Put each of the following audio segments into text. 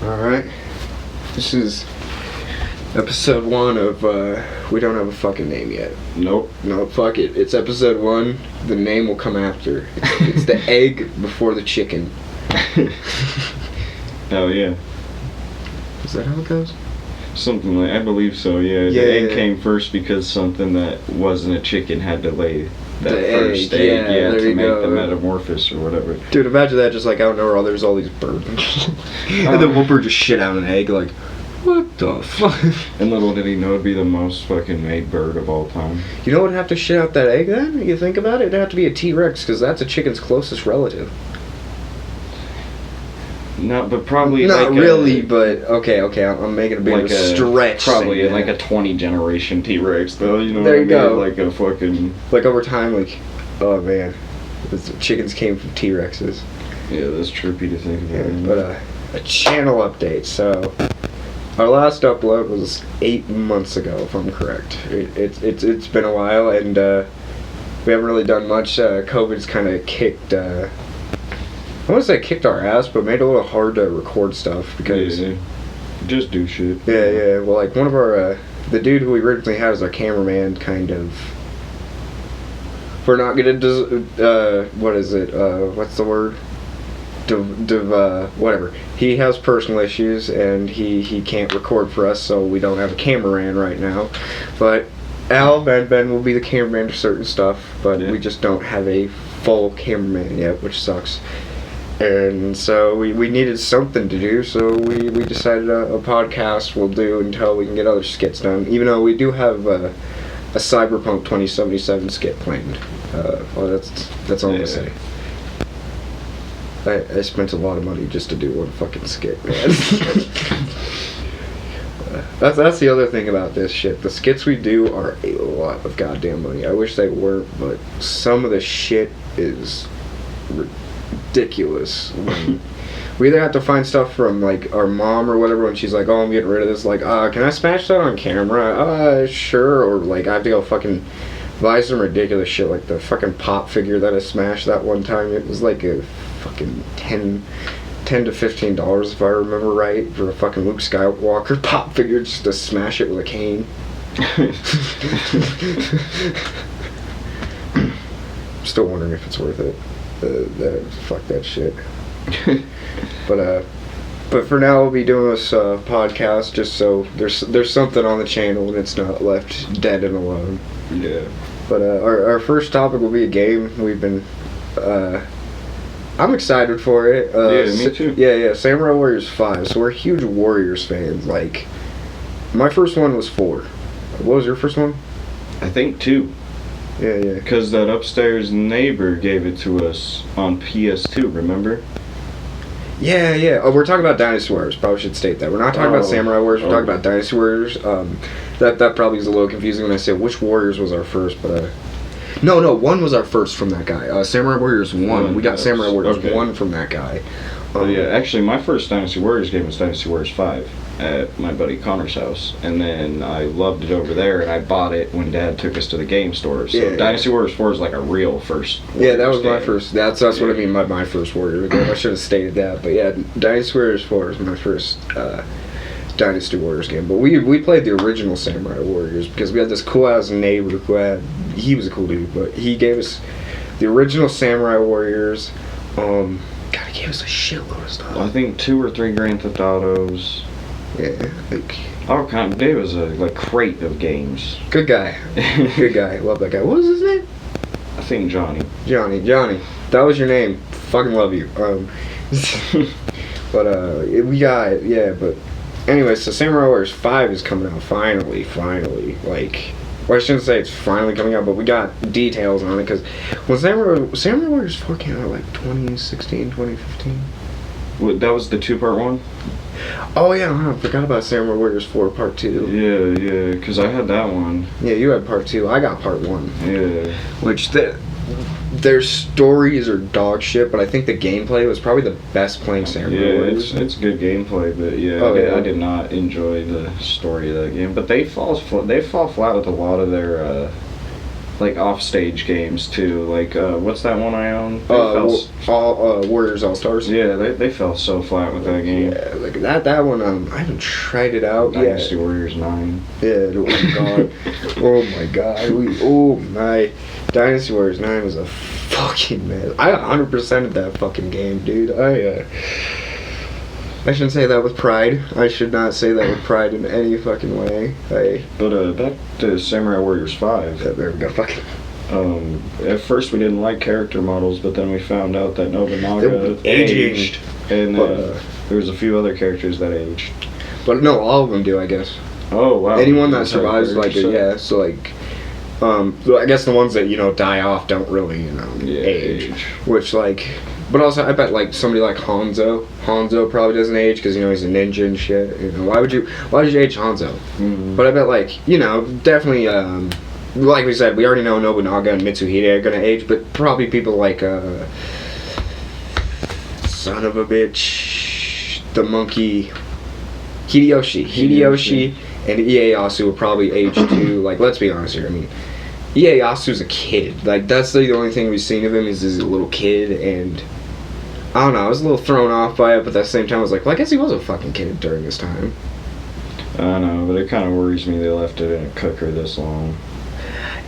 Alright. This is episode 1 of, we don't have a fucking name yet. Nope. No, fuck it. It's episode 1. The name will come after. It's the egg before the chicken. Oh, yeah. Is that how it goes? Something like, I believe so, yeah. The egg came first because something that wasn't a chicken had to lay that first egg, to make the metamorphosis or whatever. Dude, imagine that just like out of nowhere, there's all these birds. And then one bird just shit out an egg, like, what the fuck? And little did he know it'd be the most fucking made bird of all time. You know what would have to shit out that egg then? You think about it? It'd have to be a T-Rex, because that's a chicken's closest relative. No, but probably not like really, but okay, I'm making a bit like of a stretch. Probably like a 20 generation T-Rex though, you know there what you I mean? go. Like a fucking... Like over time, like, oh man, the chickens came from T-Rexes. Yeah, that's trippy to think about. Yeah, but a channel update, so our last upload was 8 months ago, if I'm correct. It's been a while, and we haven't really done much. COVID's kind of kicked... I wouldn't say kicked our ass, but made it a little hard to record stuff because... Yeah. Just do shit. Yeah. Well, like, one of our... the dude who we originally had as our cameraman kind of... We're not gonna... what is it? What's the word? Whatever. He has personal issues, and he can't record for us, so we don't have a cameraman right now. But Al and Ben will be the cameraman for certain stuff, but we just don't have a full cameraman yet, which sucks. And so we needed something to do, so we decided a podcast will do until we can get other skits done, even though we do have a Cyberpunk 2077 skit planned. Well, that's all I'm gonna say. I spent a lot of money just to do one fucking skit, man. That's the other thing about this shit. The skits we do are a lot of goddamn money. I wish they weren't, but some of the shit is ridiculous. We either have to find stuff from like our mom or whatever when she's like, oh, I'm getting rid of this, like, can I smash that on camera? Sure. Or like I have to go fucking buy some ridiculous shit, like the fucking pop figure that I smashed that one time. It was like a fucking $10 to $15 if I remember right, for a fucking Luke Skywalker pop figure just to smash it with a cane. Still wondering if it's worth it. Fuck that shit. But for now we'll be doing this podcast just so there's something on the channel and it's not left dead and alone. Yeah. But our first topic will be a game we've been I'm excited for it. Yeah, me too. Yeah, Samurai Warriors 5. So we're huge Warriors fans. Like, my first one was 4. What was your first one? I think 2. Yeah. Because that upstairs neighbor gave it to us on PS2, remember? Yeah. Oh, we're talking about Dynasty Warriors. Probably should state that. We're not talking about Samurai Warriors. We're talking about Dynasty Warriors. That probably is a little confusing when I say which Warriors was our first, but... No, 1 was our first from that guy. Samurai Warriors 1. We got Samurai Warriors 1 from that guy. Yeah, actually, my first Dynasty Warriors game was Dynasty Warriors 5 at my buddy Connor's house. And then I loved it over there, and I bought it when Dad took us to the game store. So Dynasty Warriors 4 is like a real first Warriors that was game. my first. That's what I mean by my first Warrior game. I should have stated that. But yeah, Dynasty Warriors 4 is my first Dynasty Warriors game. But we played the original Samurai Warriors because we had this cool-ass neighbor he was a cool dude, but he gave us the original Samurai Warriors. God, he gave us a shitload of stuff. I think 2 or 3 Grand Theft Autos. Yeah, like... All kind. Dave was a crate of games. Good guy. Good guy. Love that guy. What was his name? I think Johnny. Johnny. That was your name. Fucking love you. But we got... Yeah, but... Anyway, so Samurai Warriors 5 is coming out finally. Like... Well, I shouldn't say it's finally coming out, but we got details on it, because when Samurai Warriors 4 came out, like 2016, 2015? What, that was the 2-part one? Oh yeah, I forgot about Samurai Warriors 4 Part 2. Yeah, because I had that one. Yeah, you had Part 2, I got Part 1. Yeah. Which, their stories are dog shit, but I think the gameplay was probably the best playing Samurai Warriors. It's good gameplay, but I did not enjoy the story of that game. But they fall flat with a lot of their like off-stage games too. Like what's that one I own? Warriors All Stars. Yeah, they fell so flat with that game. Yeah, like that one. I haven't tried it out yet. Dynasty Warriors 9. Yeah. Oh my god. Oh my god. Oh my. Dynasty Warriors 9 was a fucking mess. I 100%ed that fucking game, dude. I shouldn't say that with pride. I should not say that with pride in any fucking way. But back to Samurai Warriors 5. Yeah, there we go. Fucking. At first we didn't like character models, but then we found out that Nobunaga aged, and there was a few other characters that aged. But no, all of them do, I guess. Oh wow! Anyone that survives, like, yeah. So like, I guess the ones that die off don't really, age. Which like, but also I bet like somebody like Hanzo probably doesn't age because he's a ninja and shit. Why would you age Hanzo? Mm-hmm. But I bet like definitely like we said, we already know Nobunaga and Mitsuhide are gonna age, but probably people like son of a bitch, the monkey Hideyoshi and Ieyasu will probably age too. Like, let's be honest here. I mean, Ieyasu's a kid. Like, that's the only thing we've seen of him is he's a little kid, and I don't know. I was a little thrown off by it, but at the same time, I was like, well, I guess he was a fucking kid during this time. I know, but it kind of worries me they left it in a cooker this long.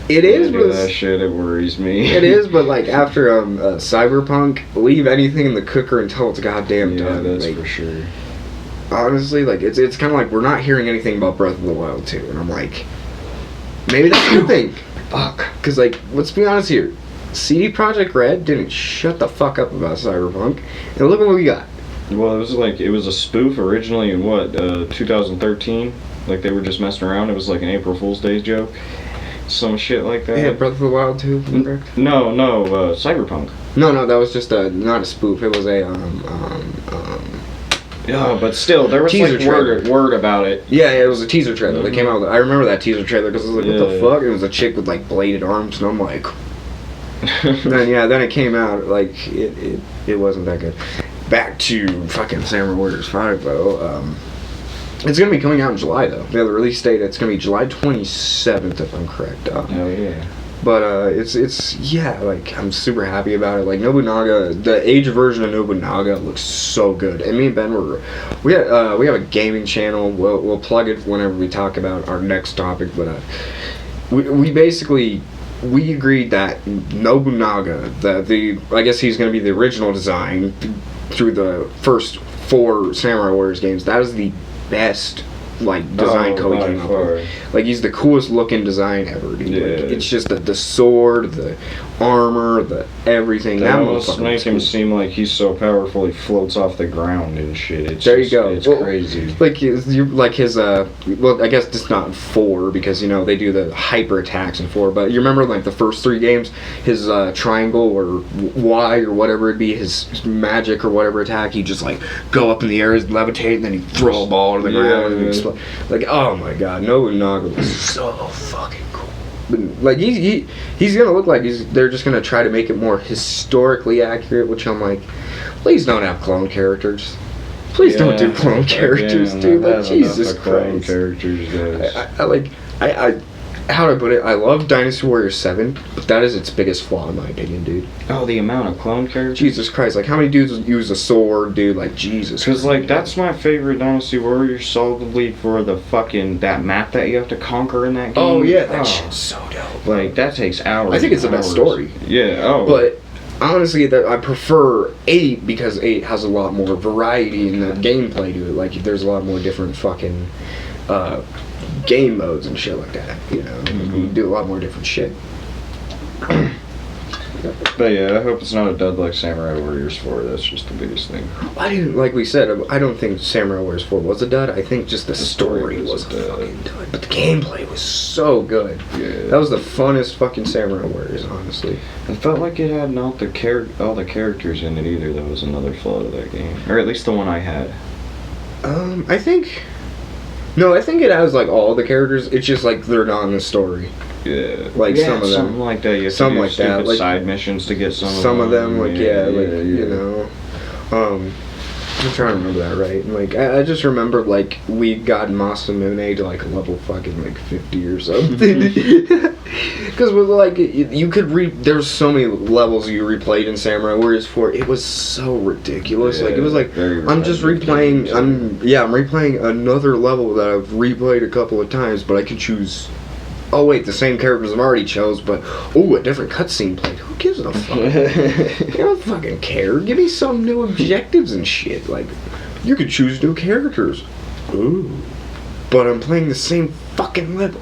It is, but that shit, it worries me. It is, but like after Cyberpunk, leave anything in the cooker until it's goddamn done. Yeah, that's like, for sure. Honestly, like it's kind of like we're not hearing anything about Breath of the Wild 2, and I'm like, maybe that's a good thing. Fuck, because like let's be honest here, CD Projekt Red didn't shut the fuck up about Cyberpunk, and look at what we got. Well, it was a spoof originally in 2013. Like they were just messing around. It was like an April Fool's Day joke. Some shit like that. Yeah, Breath of the Wild 2, correct? No, Cyberpunk. No, that was just not a spoof. It was a Yeah, but still, there was teaser like word about it. Yeah, it was a teaser trailer. They came out with I remember that teaser trailer because I was like, what the fuck? It was a chick with like bladed arms, and I'm like, then it came out like it wasn't that good. Back to fucking Samurai Warriors 5 though. It's gonna be coming out in July though. Yeah, the release date it's gonna be July 27th if I'm correct. Oh yeah. But it's like I'm super happy about it. Like Nobunaga, the age version of Nobunaga looks so good. And me and Ben we have a gaming channel. We'll plug it whenever we talk about our next topic. But we basically agreed that Nobunaga, I guess he's gonna be the original design through the first 4 Samurai Warriors games. That is the best design code came up with. Like he's the coolest looking design ever, dude. Yeah. Like, it's just the sword, the armor, the everything. That must make him seem like he's so powerful he floats off the ground and shit. There you go. It's crazy. Like his well, I guess it's not 4 because they do the hyper attacks in 4. But you remember like the first 3 games, his triangle or Y or whatever it be, his magic or whatever attack, he just like go up in the air, levitate, and then he throw a ball to the ground and explode. Like, oh my god, Nobunaga was so fucking cool. But like he's gonna look like they're just gonna try to make it more historically accurate, which I'm like, please don't have clone characters. Please don't do clone characters, dude. Like Jesus Christ. Clone characters, guys. How do I put it? I love Dynasty Warriors 7, but that is its biggest flaw in my opinion, dude. Oh, the amount of clone characters? Jesus Christ, like how many dudes use a sword, dude? Like Jesus Christ. Because like that's my favorite Dynasty Warriors solidly for the fucking that map that you have to conquer in that game. Oh yeah, that shit's so dope. Like that takes hours. I think it's the best story. Yeah, But honestly, I prefer 8 because 8 has a lot more variety in the gameplay to it. Like there's a lot more different fucking game modes and shit like that, you do a lot more different shit. But yeah, I hope it's not a dud like Samurai Warriors 4. That's just the biggest thing. Like we said, I don't think Samurai Warriors 4 was a dud. I think just the story was a fucking dud. But the gameplay was so good. Yeah. That was the funnest fucking Samurai Warriors, honestly. I felt like it had not all the characters in it either. That was another flaw of that game. Or at least the one I had. I think it has like all the characters. It's just like they're not in the story. Yeah. Like some of them. Something like that. You have to do stupid side missions to get some of them. Like I'm trying to remember that right. And, like, I just remember, like, we got Masamune to, like, level fucking, like, 50 or something. Because, like, you could there's so many levels you replayed in Samurai Warriors 4. It was so ridiculous. Yeah, like, it was like, I'm just replaying, I'm replaying another level that I've replayed a couple of times, but I can choose... Oh wait, the same characters I've already chose, but a different cutscene played. Who gives a fuck? I don't fucking care. Give me some new objectives and shit. Like, you could choose new characters. Ooh, but I'm playing the same fucking level.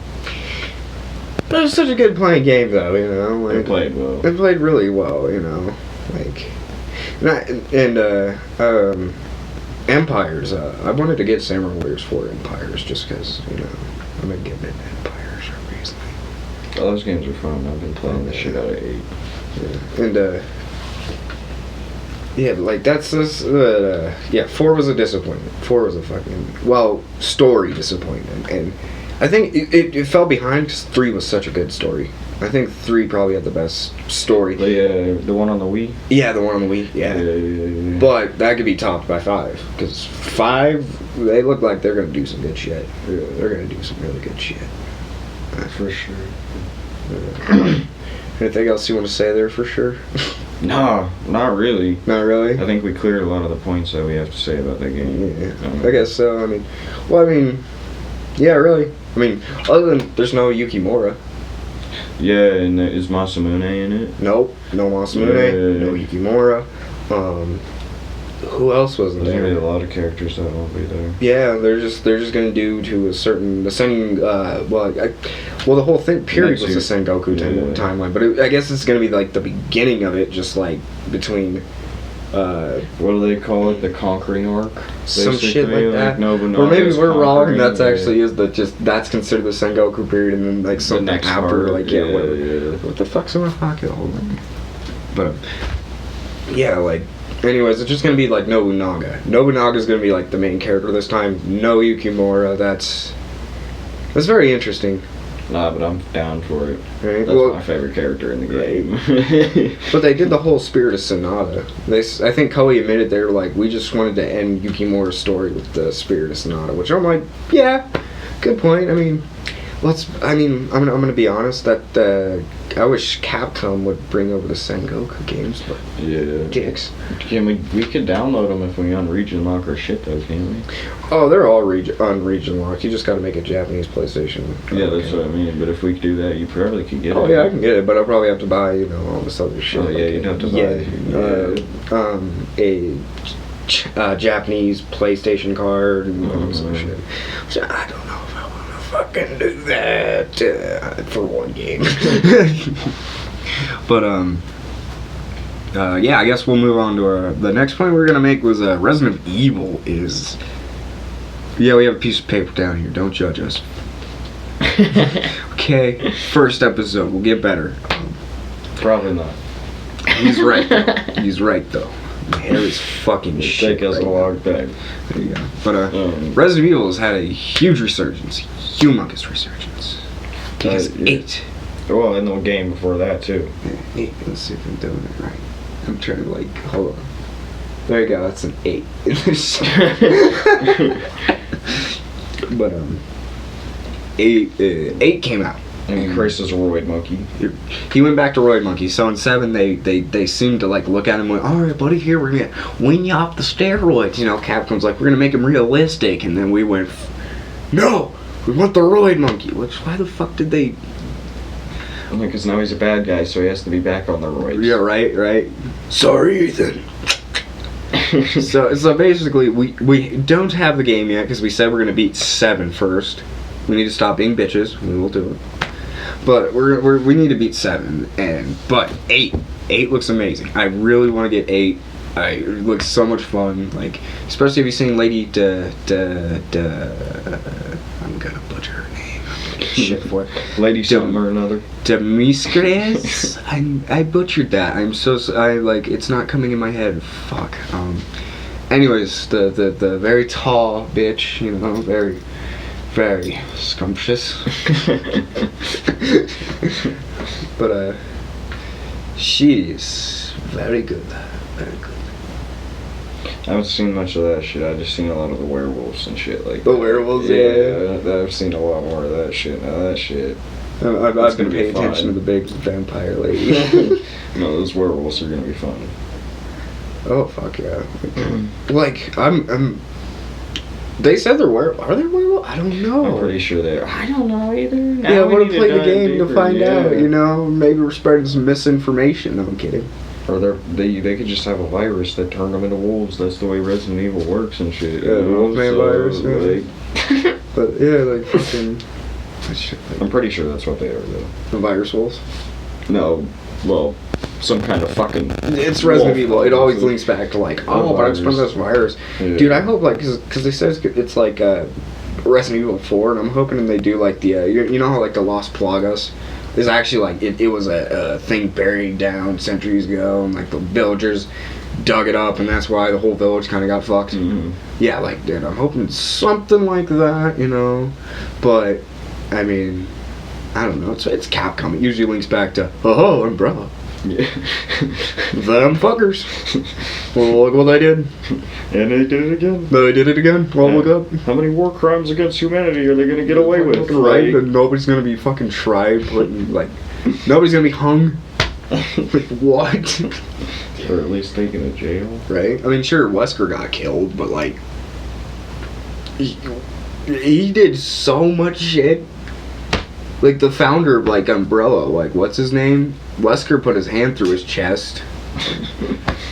But it was such a good playing game, though. You know, like, It played well. It played really well. You know, like, Empires. I wanted to get Samurai Warriors 4 Empires just because I've been getting into Empires. Oh, those games are fun. I've been playing the shit out of 8. Yeah. And, like, that's this, 4 was a disappointment. 4 was a fucking, story disappointment. And I think it fell behind because 3 was such a good story. I think 3 probably had the best story. The one on the Wii? Yeah, the one on the Wii, yeah. But that could be topped by 5. Because 5, they look like they're going to do some good shit. They're going to do some really good shit. For sure. Anything else you want to say there for sure? No, not really. Not really? I think we cleared a lot of the points that we have to say about that game. Yeah, I guess so. Yeah, really. Other than there's no Yukimura. Yeah, and is Masamune in it? Nope, no Masamune, no Yukimura. Who else wasn't There's there? gonna be a lot of characters that won't be there. Yeah, they're just gonna do to a certain the whole thing period was the Sengoku timeline, but I guess it's gonna be like the beginning of it, just like between. What do they call it? The conquering arc? Some shit like that. Nobunaga's Or maybe we're wrong, and that's conquering, actually that's considered the Sengoku period, and then like something next after, part, whatever. Yeah. What the fuck's in my pocket? Hold on. But yeah, like. Anyways, it's just gonna be like Nobunaga. Nobunaga's gonna be like the main character this time. No Yukimura. That's very interesting. Nah, but I'm down for it. Right? That's my favorite character in the game. But they did the whole Spirit of Sonata. I think Koei admitted they were like, we just wanted to end Yukimura's story with the Spirit of Sonata, which I'm like, yeah, good point. I'm gonna be honest that I wish Capcom would bring over the Sengoku games, but yeah, dicks. We could download them if we unregion lock our shit though, can't we? Oh, they're all unregion locked. You just got to make a Japanese PlayStation. Yeah, that's what I mean. But if we could do that, you probably could get it. Oh yeah, I can get it, but I'll probably have to buy all this other shit. Oh yeah, you'd have to buy a Japanese PlayStation card and some shit. Which I don't know if I want to fucking do that for one game. But I guess we'll move on to the next point we're gonna make was Resident Evil is. Yeah, we have a piece of paper down here. Don't judge us. Okay, first episode. We'll get better. Probably not. He's right. He's right though. My hair is fucking shit. Take us a long time. There you go. But Resident Evil has had a huge resurgence, humongous resurgence. Because 8. Well, in the game before that too. Yeah, 8. Let's see if I'm doing it right. I'm trying to hold on. There you go. That's an 8. But 8 came out. And Chris is a roid monkey. He went back to roid monkey. So in 7, they seemed to look at him and went, all right, buddy, here we're gonna wean you off the steroids. Capcom's like, we're gonna make him realistic, and then we went, no, we want the roid monkey. Why the fuck did they? Because now he's a bad guy, so he has to be back on the roids. Yeah, right. Sorry, Ethan. So basically, we don't have the game yet because we said we're gonna beat 7 first. We need to stop being bitches. We will do it. But we need to beat 7, but 8 looks amazing. I really want to get 8. It looks so much fun. Especially if you've seen Lady I'm gonna butcher her name. I'm gonna get shit for it. Lady something or another. Demiscres? I butchered that. I'm so it's not coming in my head. Fuck. Anyways, the very tall bitch. Very. Very scrumptious. But she's very good. Very good. I haven't seen much of that shit. I just seen a lot of the werewolves and shit like The that. werewolves, I've seen a lot more of that shit. Now that shit. I've been paying attention to the big vampire lady. No, those werewolves are gonna be fun. Oh fuck yeah! Like I'm. They said they're Are they werewolves? I don't know. I'm pretty sure they are. I don't know either. Now Yeah, I we want need to play the dive game to deeper, find yeah. out. You know, maybe we're spreading some misinformation. No, I'm kidding. Or they could just have a virus that turned them into wolves. That's the way Resident Evil works and shit. Yeah, the Wolfman virus. Yeah. Like, But yeah, like fucking. Shit, like, I'm pretty sure that's what they are, though. the virus wolves. No, well, some kind of fucking. It's Resident wolf. Evil. It always links back to like, oh, but it's from this virus. Yeah. Dude, I hope like, cause they said it's like Resident Evil 4, and I'm hoping they do like the you know how like the Lost Plagas is actually like it was a thing buried down centuries ago, and like the villagers dug it up, and that's why the whole village kind of got fucked. Mm-hmm. Yeah, like dude, I'm hoping something like that, you know, but I mean, I don't know. It's Capcom. It usually links back to Umbrella. Yeah. Them fuckers. Well, look what they did. And they did it again. They did it again. Well, Yeah. look up. How many war crimes against humanity are they gonna get away with? Right? Like, And nobody's gonna be fucking tried. Like, nobody's gonna be hung. Like, what? or at least taken to jail. Right? I mean, sure, Wesker got killed, but like, he did so much shit. Like the founder of like Umbrella, like what's his name? Wesker put his hand through his chest.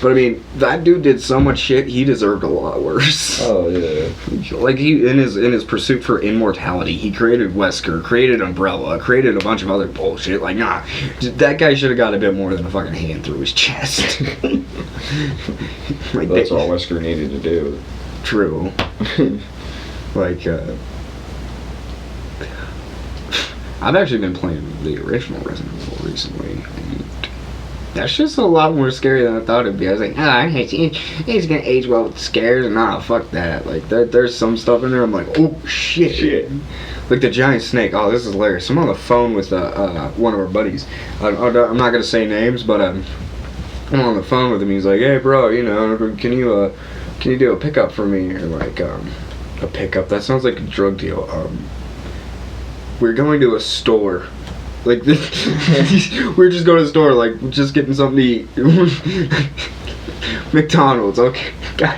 But I mean, that dude did so much shit. He deserved a lot worse. Oh yeah. Like he in his pursuit for immortality, he created Wesker, created Umbrella, created a bunch of other bullshit. Like nah, that guy should have got a bit more than a fucking hand through his chest. Like That's all Wesker needed to do. True. Like I've actually been playing the original Resident Evil recently, and that's just a lot more scary than I thought it'd be. I was like, he's gonna age well with the scares, and nah, fuck that. Like, there's some stuff in there, I'm like, oh, shit. Like the giant snake, oh, this is hilarious. I'm on the phone with one of our buddies. I'm not gonna say names, but I'm on the phone with him, he's like, hey, bro, you know, can you do a pickup for me? Or like, a pickup, that sounds like a drug deal. We're going to a store. Like this, we're just going to the store, like just getting something to eat. McDonald's, okay. God,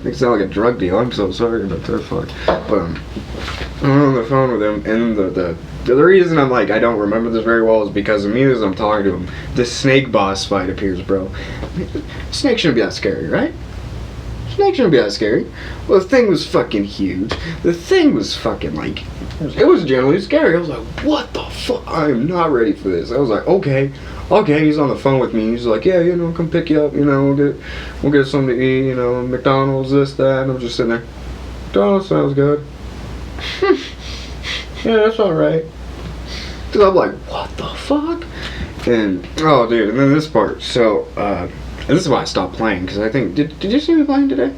makes it sound like a drug deal. I'm so sorry about that. Fuck. But I'm on the phone with him, and the reason I'm like I don't remember this very well is because immediately as I'm talking to him, the snake boss fight appears, bro. Snake shouldn't be that scary, right? Snake shouldn't be that scary. Well, the thing was fucking huge. The thing was fucking like, it was generally scary. I was like, what the fuck? I am not ready for this. I was like, okay. He's on the phone with me. He's like, yeah, you know, come pick you up. You know, we'll get something to eat. You know, McDonald's, this, that. And I'm just sitting there. McDonald's sounds good. Yeah, that's all right. Cause I'm like, what the fuck? And oh, dude, and then this part. So, and this is why I stopped playing, because I think, did you see me playing today?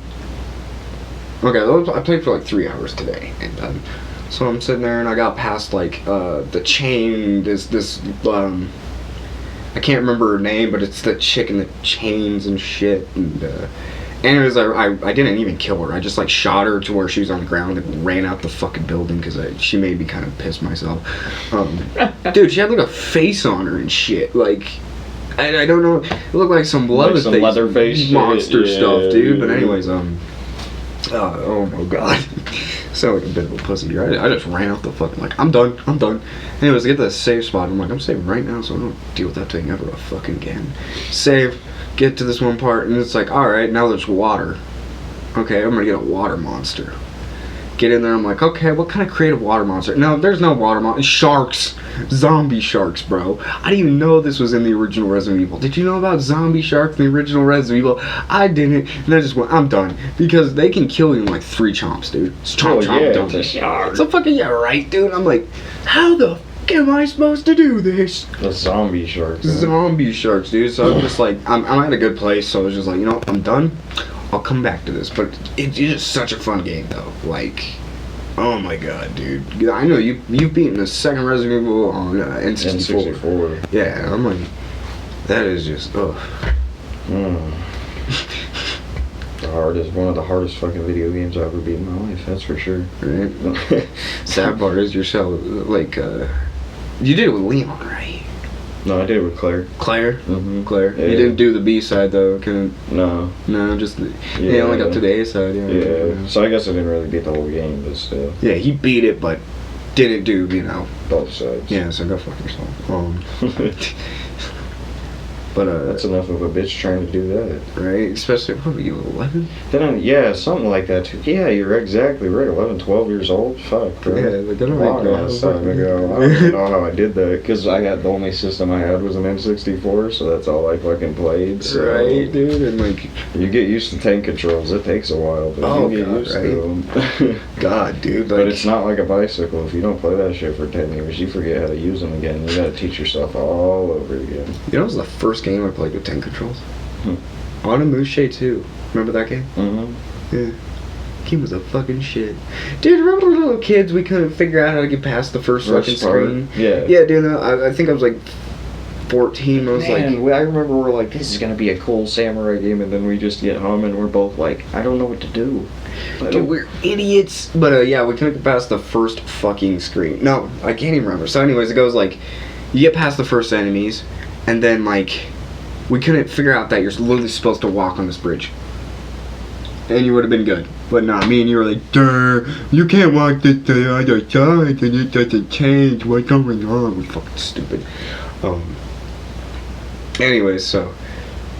Okay, I played for like 3 hours today, and so I'm sitting there, and I got past like the chain, this I can't remember her name, but it's the chick in the chains and shit, and anyways, I didn't even kill her, I just like shot her to where she was on the ground and ran out the fucking building, because she made me kind of piss myself. Dude, she had like a face on her and shit, like, I don't know. It looked like some Leatherface monster shit. stuff, dude. Yeah. But anyways, oh my god, sound like a bit of a pussy here. I just ran out the fucking like I'm done. Anyways, I get to the save spot. I'm like, I'm saving right now, so I don't deal with that thing ever fucking again. Save, get to this one part, and it's like, all right, now there's water. Okay, I'm gonna get a water monster. Get in there, I'm like, okay, what kind of creative water monster? No, there's no water monster. Sharks. Zombie sharks, bro. I didn't even know this was in the original Resident Evil. Did you know about zombie sharks in the original Resident Evil? I didn't. And I just went, I'm done. Because they can kill you in like 3 chomps, dude. It's chomp, It's a shark. It's a fucking, yeah, right, dude? I'm like, how the fuck am I supposed to do this? The zombie sharks. Zombie sharks, dude. So I'm just like, I'm at a good place, so I was just like, you know, I'm done. I'll come back to this, but it is such a fun game, though. Like, oh my god, dude! I know you've beaten the second Resident Evil on N64. N64. Yeah, I'm like, that is just ugh. one of the hardest fucking video games I ever beat in my life. That's for sure. Right. Sad part is yourself, like, you did it with Leon, right? No, I did it with Claire. Claire? Mm-hmm. Claire. Yeah. You didn't do the B side though, couldn't? No. No, just you only got to the A side. Yeah. Yeah. So I guess I didn't really beat the whole game, but still. Yeah, he beat it, but didn't do both sides. Yeah, so go fuck yourself. But that's enough of a bitch trying to do that, right? Especially, what were you, 11? Yeah, something like that too. Yeah, you're exactly right. 11, 12 years old. Fuck, bro. Yeah, like that. Long ass time ago. I don't even know how I did that because the only system I had was an N64, so that's all I fucking played. So. Right, dude, and like you get used to tank controls. It takes a while, but you get used to them. God, dude. Like, but it's not like a bicycle. If you don't play that shit for 10 years, you forget how to use them again. You gotta teach yourself all over again. You know, it was the first game I played with tank controls. Onimusha 2. Remember that game? Mm-hmm. Yeah. Game was a fucking shit. Dude, remember when we were little kids, we couldn't figure out how to get past the first fucking screen? Yeah. Yeah, dude, I think I was like 14. I was like, I remember we're like, this is gonna be a cool samurai game, and then we just get home and we're both like, I don't know what to do. Dude, we're idiots. But yeah, we couldn't get past the first fucking screen. No, I can't even remember. So anyways, it goes like, you get past the first enemies, and then like, we couldn't figure out that you're literally supposed to walk on this bridge. And you would have been good. But nah, me and you were like, duh, you can't walk this to the other side and it doesn't change. What's going on? We're fucking stupid. Anyways, so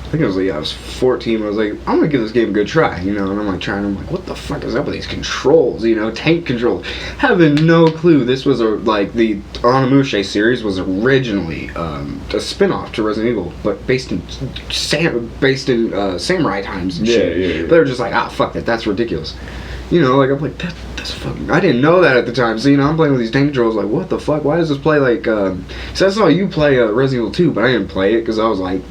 I think I was 14. I was like, I'm gonna give this game a good try, and I'm like trying. I'm like, what the fuck is up with these controls? Tank controls. Having no clue. This was the Onimusha series was originally a spin-off to Resident Evil, but based in samurai times and shit. Yeah. But they were just like, fuck that. That's ridiculous. I'm like, that's fucking. I didn't know that at the time. So I'm playing with these tank controls. Like, what the fuck? Why does this play like? So I saw you play Resident Evil 2, but I didn't play it because I was like.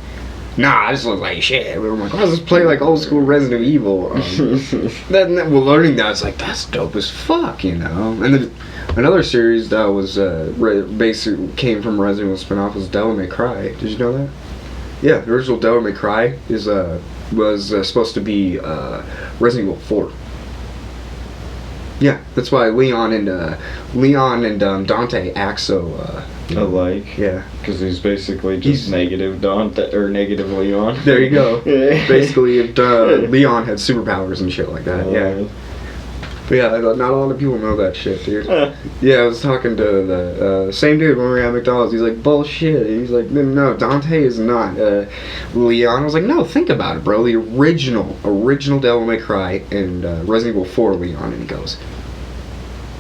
Nah, I just look like shit. I'm like, why does this play like old school Resident Evil? Then we're learning that, it's like, that's dope as fuck, And then another series that was basically came from Resident Evil spinoff was Devil May Cry. Did you know that? Yeah, the original Devil May Cry was supposed to be Resident Evil 4. Yeah, that's why Leon and Dante act so alike. Yeah, because he's basically just negative Dante or negative Leon. There you go. Basically, Leon had superpowers and shit like that. Yeah. But yeah, not a lot of people know that shit, dude. Yeah, I was talking to the same dude when we were at McDonald's. He's like, bullshit. He's like, no, Dante is not Leon. I was like, no, think about it, bro. The original Devil May Cry and Resident Evil 4 Leon. And he goes,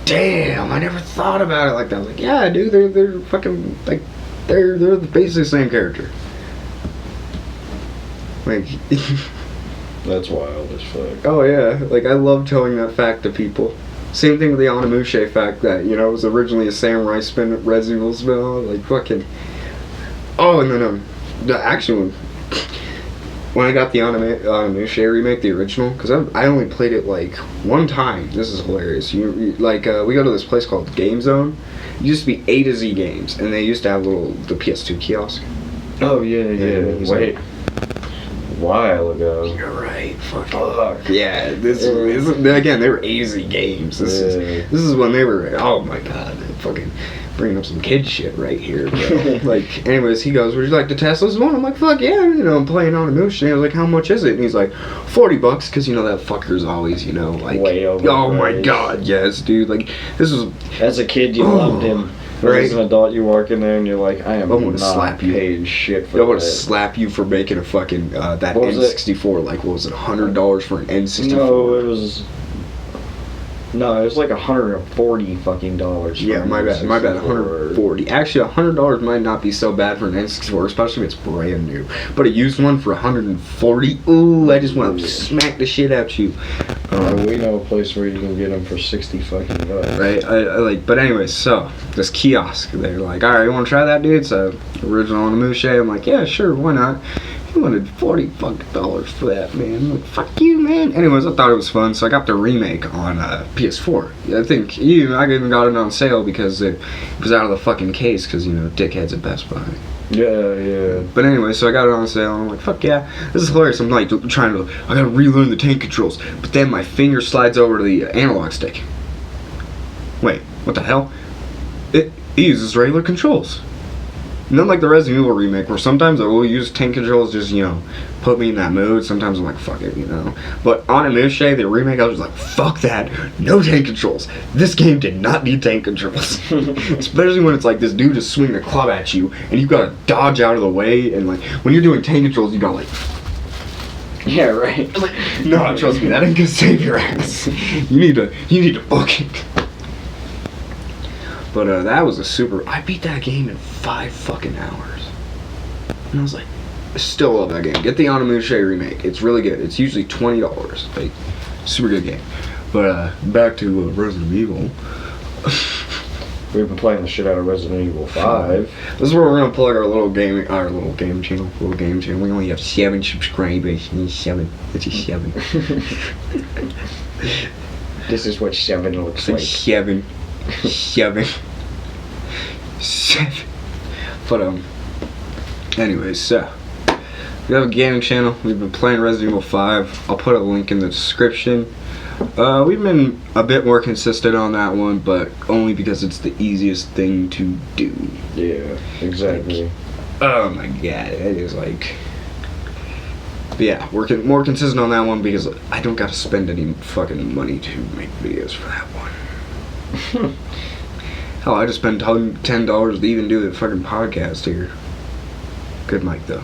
damn, I never thought about it like that. I was like, yeah, dude, they're fucking, like, they're basically the same character. Like... That's wild as fuck. Oh yeah, like I love telling that fact to people. Same thing with the Onimusha fact that, it was originally a samurai Resident Evil spin, like fucking... Oh, and then the action one. When I got the Onimusha remake, the original, because I only played it like one time. This is hilarious. We go to this place called Game Zone. It used to be A to Z games, and they used to have the PS2 kiosk. Oh yeah. Wait. While ago. You're right. Fuck. Yeah. This again. They were A to Z games. This is when they were. Oh my god. Fucking bringing up some kid shit right here, bro. Like, anyways, he goes, "Would you like to test this one?" I'm like, "Fuck yeah!" I'm playing on a moose. And I was like, "How much is it?" And he's like, $40, because that fucker's always, like, way over. Oh my god, yes, dude. Like, this was. As a kid, you loved him. Right. As an adult, you walk in there and you're like, I am not slap you. Paid shit for that. I want to slap you for making a fucking, that N64. Like, what was it, $100 for an N64? No, it was like $140 fucking dollars. Yeah, my bad, $140. Actually, $100 might not be so bad for an N64, especially if it's brand new. But a used one for $140, ooh, I just want to smack the shit out you. We know a place where you can get them for $60 fucking bucks. Right, but anyways, so, this kiosk, they're like, alright, you want to try that, dude? So, original Onimusha, I'm like, yeah, sure, why not? He wanted $40 fucking for that, man. I'm like, fuck you, man. Anyways, I thought it was fun, so I got the remake on PS4. I think I even got it on sale because it was out of the fucking case, because, dickheads at Best Buy. Yeah. But anyway, so I got it on sale, and I'm like, fuck yeah, this is hilarious. I'm like trying to, I gotta relearn the tank controls, but then my finger slides over to the analog stick. Wait, what the hell? It uses regular controls. Not like the Resident Evil remake, where sometimes I will use tank controls just, put me in that mood. Sometimes I'm like, fuck it, But on Invincible, the remake, I was like, fuck that, no tank controls. This game did not need tank controls. Especially when it's like this dude is swinging a club at you, and you've got to dodge out of the way, and like, when you're doing tank controls, you got like... Yeah, right. Like, no, trust me, that ain't gonna save your ass. You need to book it. But that was I beat that game in 5 fucking hours. And I was like, I still love that game. Get the Onimusha remake. It's really good. It's usually $20. Like, super good game. But back to Resident Evil. We've been playing the shit out of Resident Evil 5. This is where we're gonna plug our little game channel. We only have 7 subscribers. 7. It's a 7. This is what 7 looks like. 7. But anyways, so we have a gaming channel. We've been playing Resident Evil 5. I'll put a link in the description. We've been a bit more consistent on that one, but only because it's the easiest thing to do. Yeah, exactly. Like, oh my god, it is like... But yeah, we're more consistent on that one because I don't gotta spend any fucking money to make videos for that one. Hell, I just spent $10 to even do the fucking podcast here. Good mic though.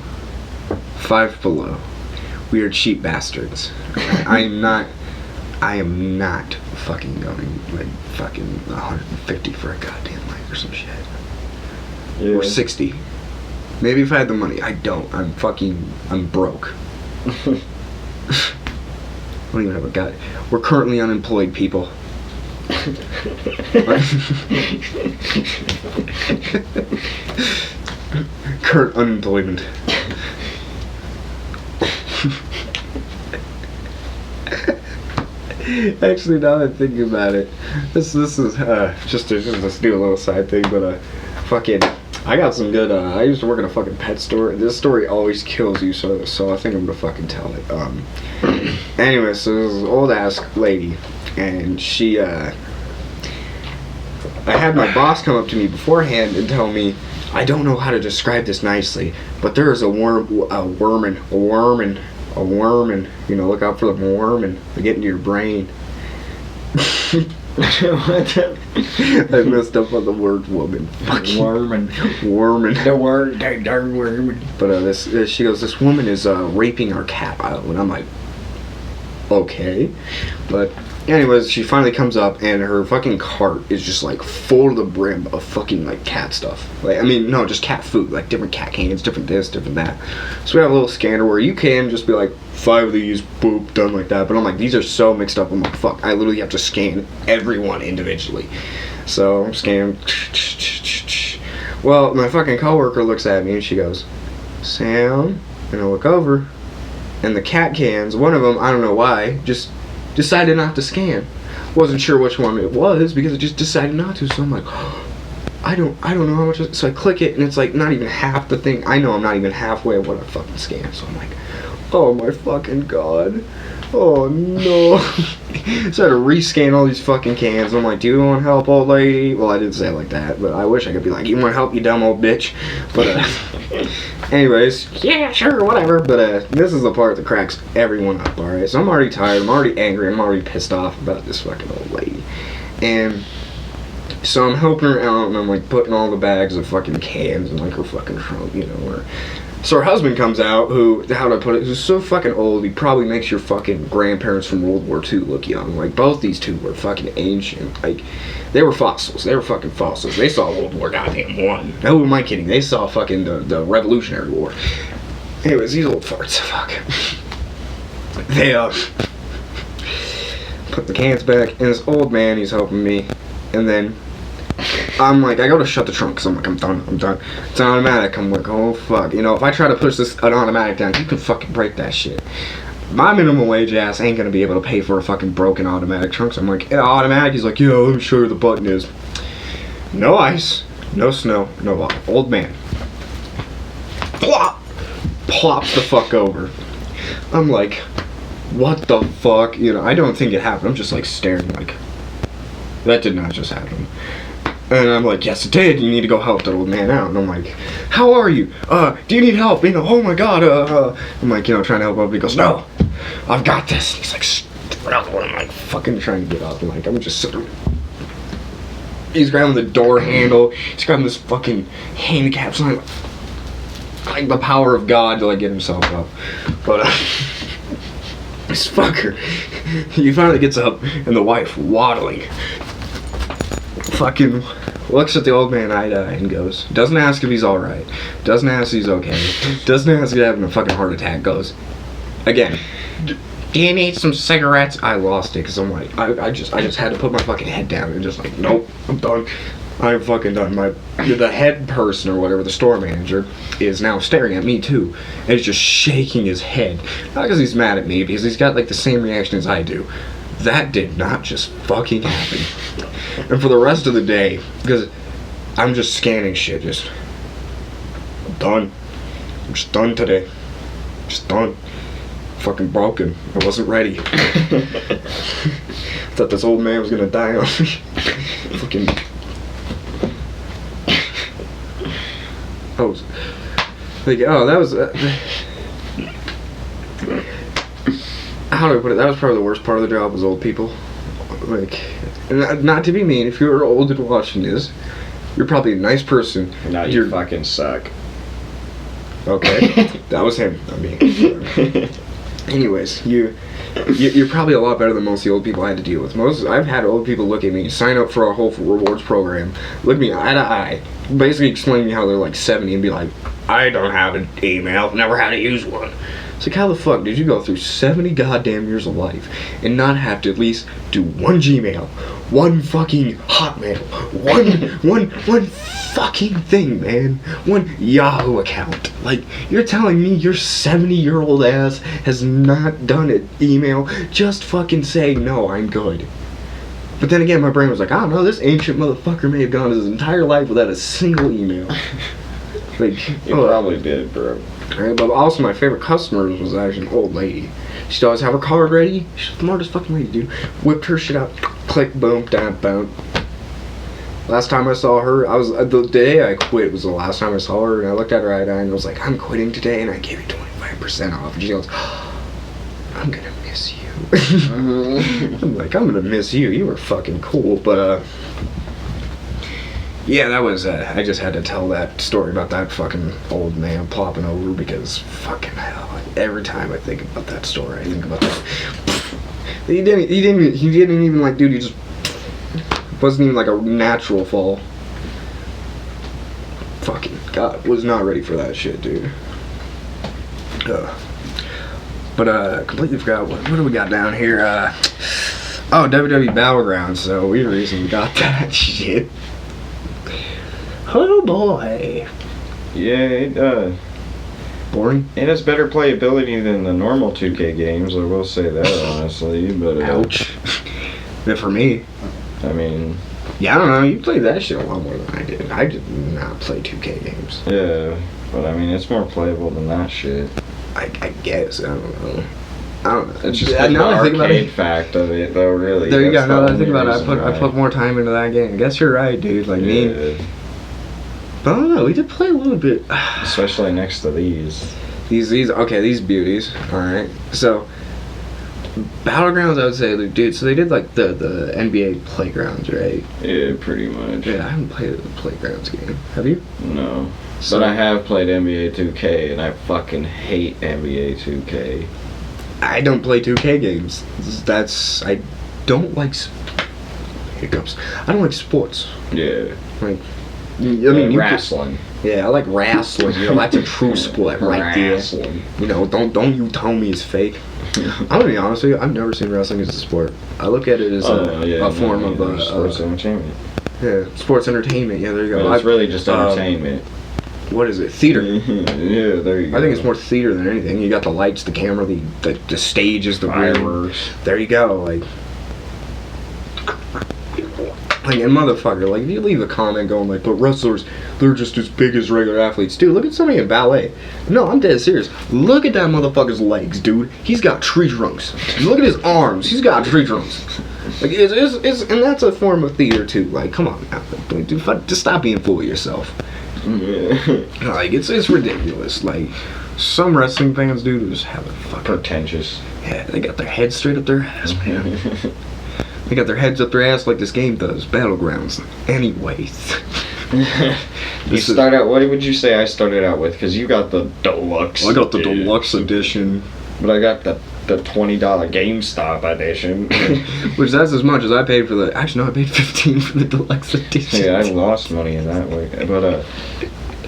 5 below. We are cheap bastards. I am not fucking going like fucking 150 for a goddamn mic or some shit. Yeah. Or 60. Maybe if I had the money. I don't. I'm broke. I don't even have a god. We're currently unemployed, people. Current unemployment. Actually, now that I'm thinking about it, this is just to do a little side thing, but fucking, I got some good. I used to work in a fucking pet store. This story always kills you, so I think I'm gonna fucking tell it. Anyway, so this old ass lady, and she I had my boss come up to me beforehand and tell me, I don't know how to describe this nicely, but there is a worm, look out for the worm they get into your brain. I messed up on the word woman. Fucking wormin. The word, darn wormin. But she goes, this woman is raping our cat, and I'm like, okay. But anyways, she finally comes up and her fucking cart is just like full to the brim of fucking like cat stuff. Like, I mean, no, just cat food, like different cat cans, different this, different that. So we have a little scanner where you can just be like, 5 of these, boop, done like that. But I'm like, these are so mixed up. I'm like, fuck, I literally have to scan everyone individually. So I'm scanning. Well, my fucking coworker looks at me and she goes, Sam, and I look over, and the cat cans, one of them, I don't know why, just decided not to scan. Wasn't sure which one it was because it just decided not to. So I'm like, I don't know how much. So I click it and it's like not even half the thing. I know I'm not even halfway of what I fucking scanned. So I'm like, oh my fucking god. Oh no. So I had to rescan all these fucking cans. I'm like, do you want help, old lady? Well, I didn't say it like that, but I wish I could be like, you want help, you dumb old bitch? But anyways, yeah, sure, whatever. But this is the part that cracks everyone up, alright? So I'm already tired, I'm already angry, I'm already pissed off about this fucking old lady. And so I'm helping her out, and I'm like putting all the bags of fucking cans in like her fucking trunk, So her husband comes out, who, how do I put it, who's so fucking old, he probably makes your fucking grandparents from World War II look young. Like, both these two were fucking ancient. Like, they were fossils. They were fucking fossils. They saw World War goddamn one. Who am I kidding? They saw fucking the Revolutionary War. Anyways, these old farts, fuck. They, put the cans back, and this old man, he's helping me, and then I'm like, I gotta shut the trunk because I'm like, I'm done. It's an automatic. I'm like, oh fuck. If I try to push an automatic down, you can fucking break that shit. My minimum wage ass ain't gonna be able to pay for a fucking broken automatic trunk. So I'm like, yeah, automatic. He's like, yeah, let me show you where the button is. No ice, no snow, no water. Old man. plop, plops the fuck over. I'm like, what the fuck? You know, I don't think it happened. I'm just like staring like, that did not just happen. And I'm like, yes it did, you need to go help that old man out. And I'm like, how are you? Do you need help? You know, oh my god, I'm like, you know, trying to help up. He goes, no, I've got this. He's like, I'm like fucking trying to get up. And like, I'm just sitting. He's grabbing the door handle. He's grabbing this fucking handicap sign. Like the power of God to like get himself up. But this fucker, he finally gets up, and the wife waddling, fucking looks at the old man eye to eye and goes, doesn't ask if he's alright, doesn't ask if he's okay, doesn't ask if he's having a fucking heart attack, goes, again, do you need some cigarettes? I lost it because I'm like, I just had to put my fucking head down and just like, nope, I'm done. I'm fucking done. The head person or whatever, the store manager, is now staring at me too, and he's just shaking his head. Not because he's mad at me, because he's got like the same reaction as I do. That did not just fucking happen. And for the rest of the day, because I'm just scanning shit, just, I'm done. I'm just done today. Just done. Fucking broken. I wasn't ready. I thought this old man was gonna die on me. Fucking. Oh, like, oh, that was. How do I put it? That was probably the worst part of the job, was old people. Like, not to be mean, if you're old and watching this, you're probably a nice person. No, you fucking suck. Okay, that was him. I mean, anyways, you're probably a lot better than most of the old people I had to deal with. I've had old people look at me, sign up for a whole rewards program, look me eye to eye, basically explain to me how they're like 70 and be like, I don't have an email, never had to use one. It's like, how the fuck did you go through 70 goddamn years of life and not have to at least do one Gmail, one fucking Hotmail, one fucking thing, man, one Yahoo account? Like, you're telling me your 70-year-old ass has not done an email? Just fucking say, no, I'm good. But then again, my brain was like, I don't know, this ancient motherfucker may have gone his entire life without a single email. Like, you probably did, bro. Right, but also my favorite customer was actually an old lady. She'd always have her card ready. She's the smartest fucking lady, dude. Whipped her shit out, click, boom, down, boom. Last time I saw her, the day I quit was the last time I saw her, and I looked at her eye to eye and I was like, I'm quitting today, and I gave you 25% off. And she goes, I'm gonna miss you. I'm like, I'm gonna miss you. You were fucking cool, but yeah, that was, I just had to tell that story about that fucking old man plopping over, because fucking hell, every time I think about that story, I think about that. He didn't even like, dude, he just, it wasn't even like a natural fall. Fucking God, was not ready for that shit, dude. But completely forgot, what do we got down here? Oh, WWE Battlegrounds, so we recently got that shit. Oh boy. Yeah, boring. It has better playability than the normal 2K games, I will say that, honestly, but ouch. But for me, I mean, yeah, I don't know, you played that shit a lot more than I did. I did not play 2K games. Yeah, but I mean, it's more playable than that shit. I guess, I don't know. It's just the arcade fact of it, though, really. There you go, now that I think about it, I put more time into that game. I guess you're right, dude, like me. But I don't know, we did play a little bit. Especially next to these. These, okay, these beauties, alright. So, Battlegrounds, I would say, dude, so they did like the NBA Playgrounds, right? Yeah, pretty much. Yeah, I haven't played a Playgrounds game. Have you? No. So, but I have played NBA 2K, and I fucking hate NBA 2K. I don't play 2K games. I don't like hiccups. I don't like sports. Yeah. Like, I mean, wrestling. Yeah, I like wrestling. You know, that's a true sport right there. You know, don't you tell me it's fake. I'm gonna be honest with you. I've never seen wrestling as a sport. I look at it as a form of sports entertainment. Yeah, sports entertainment. Yeah, there you go. Well, it's really just entertainment. What is it? Theater. Yeah, there you go. I think it's more theater than anything. You got the lights, the camera, the stages, the fireworks. There you go. Like, Like, and motherfucker, like, if you leave a comment going like, but wrestlers, they're just as big as regular athletes. Dude, look at somebody in ballet. No, I'm dead serious. Look at that motherfucker's legs, dude. He's got tree trunks. Look at his arms. He's got tree trunks. Like, it's and that's a form of theater, too. Like, come on now. Dude, just stop being full of yourself. Like, it's ridiculous. Like, some wrestling fans, dude, just have a fucking... Pretentious. Yeah, they got their heads straight up their ass, man. They got their heads up their ass like this game does. Battlegrounds. Anyways. You start out, what would you say I started out with? Because you got the deluxe. Well, I got the deluxe edition. But I got the $20 GameStop edition. Which that's as much as I paid for the... Actually, no, I paid $15 for the deluxe edition. Yeah, I lost money in that way. But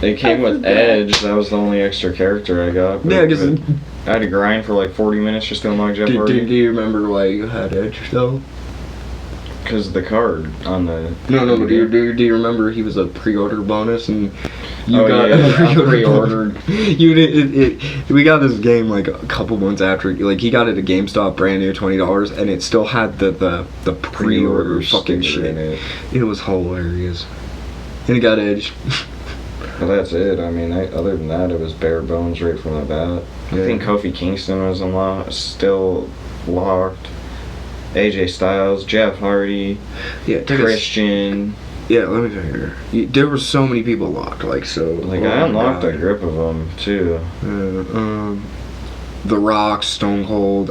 it came with Edge. That was the only extra character I got. But, yeah, because... I had to grind for like 40 minutes just to unlock Jeff Hardy. Do you remember why you had Edge, though? Because the card on the... No, but do you remember he was a pre-order bonus and you got a pre-ordered. We got this game like a couple months after, like he got it at GameStop brand new $20 and it still had the pre-order fucking shit in it. It was hilarious. And he got Edge. Well, that's it. I mean, other than that, it was bare bones right from the bat. Yeah. I think Kofi Kingston was still locked. AJ Styles, Jeff Hardy, Christian. Yeah, let me figure. There were so many people locked, like so. Like I unlocked a grip of them too. The Rock, Stone Cold.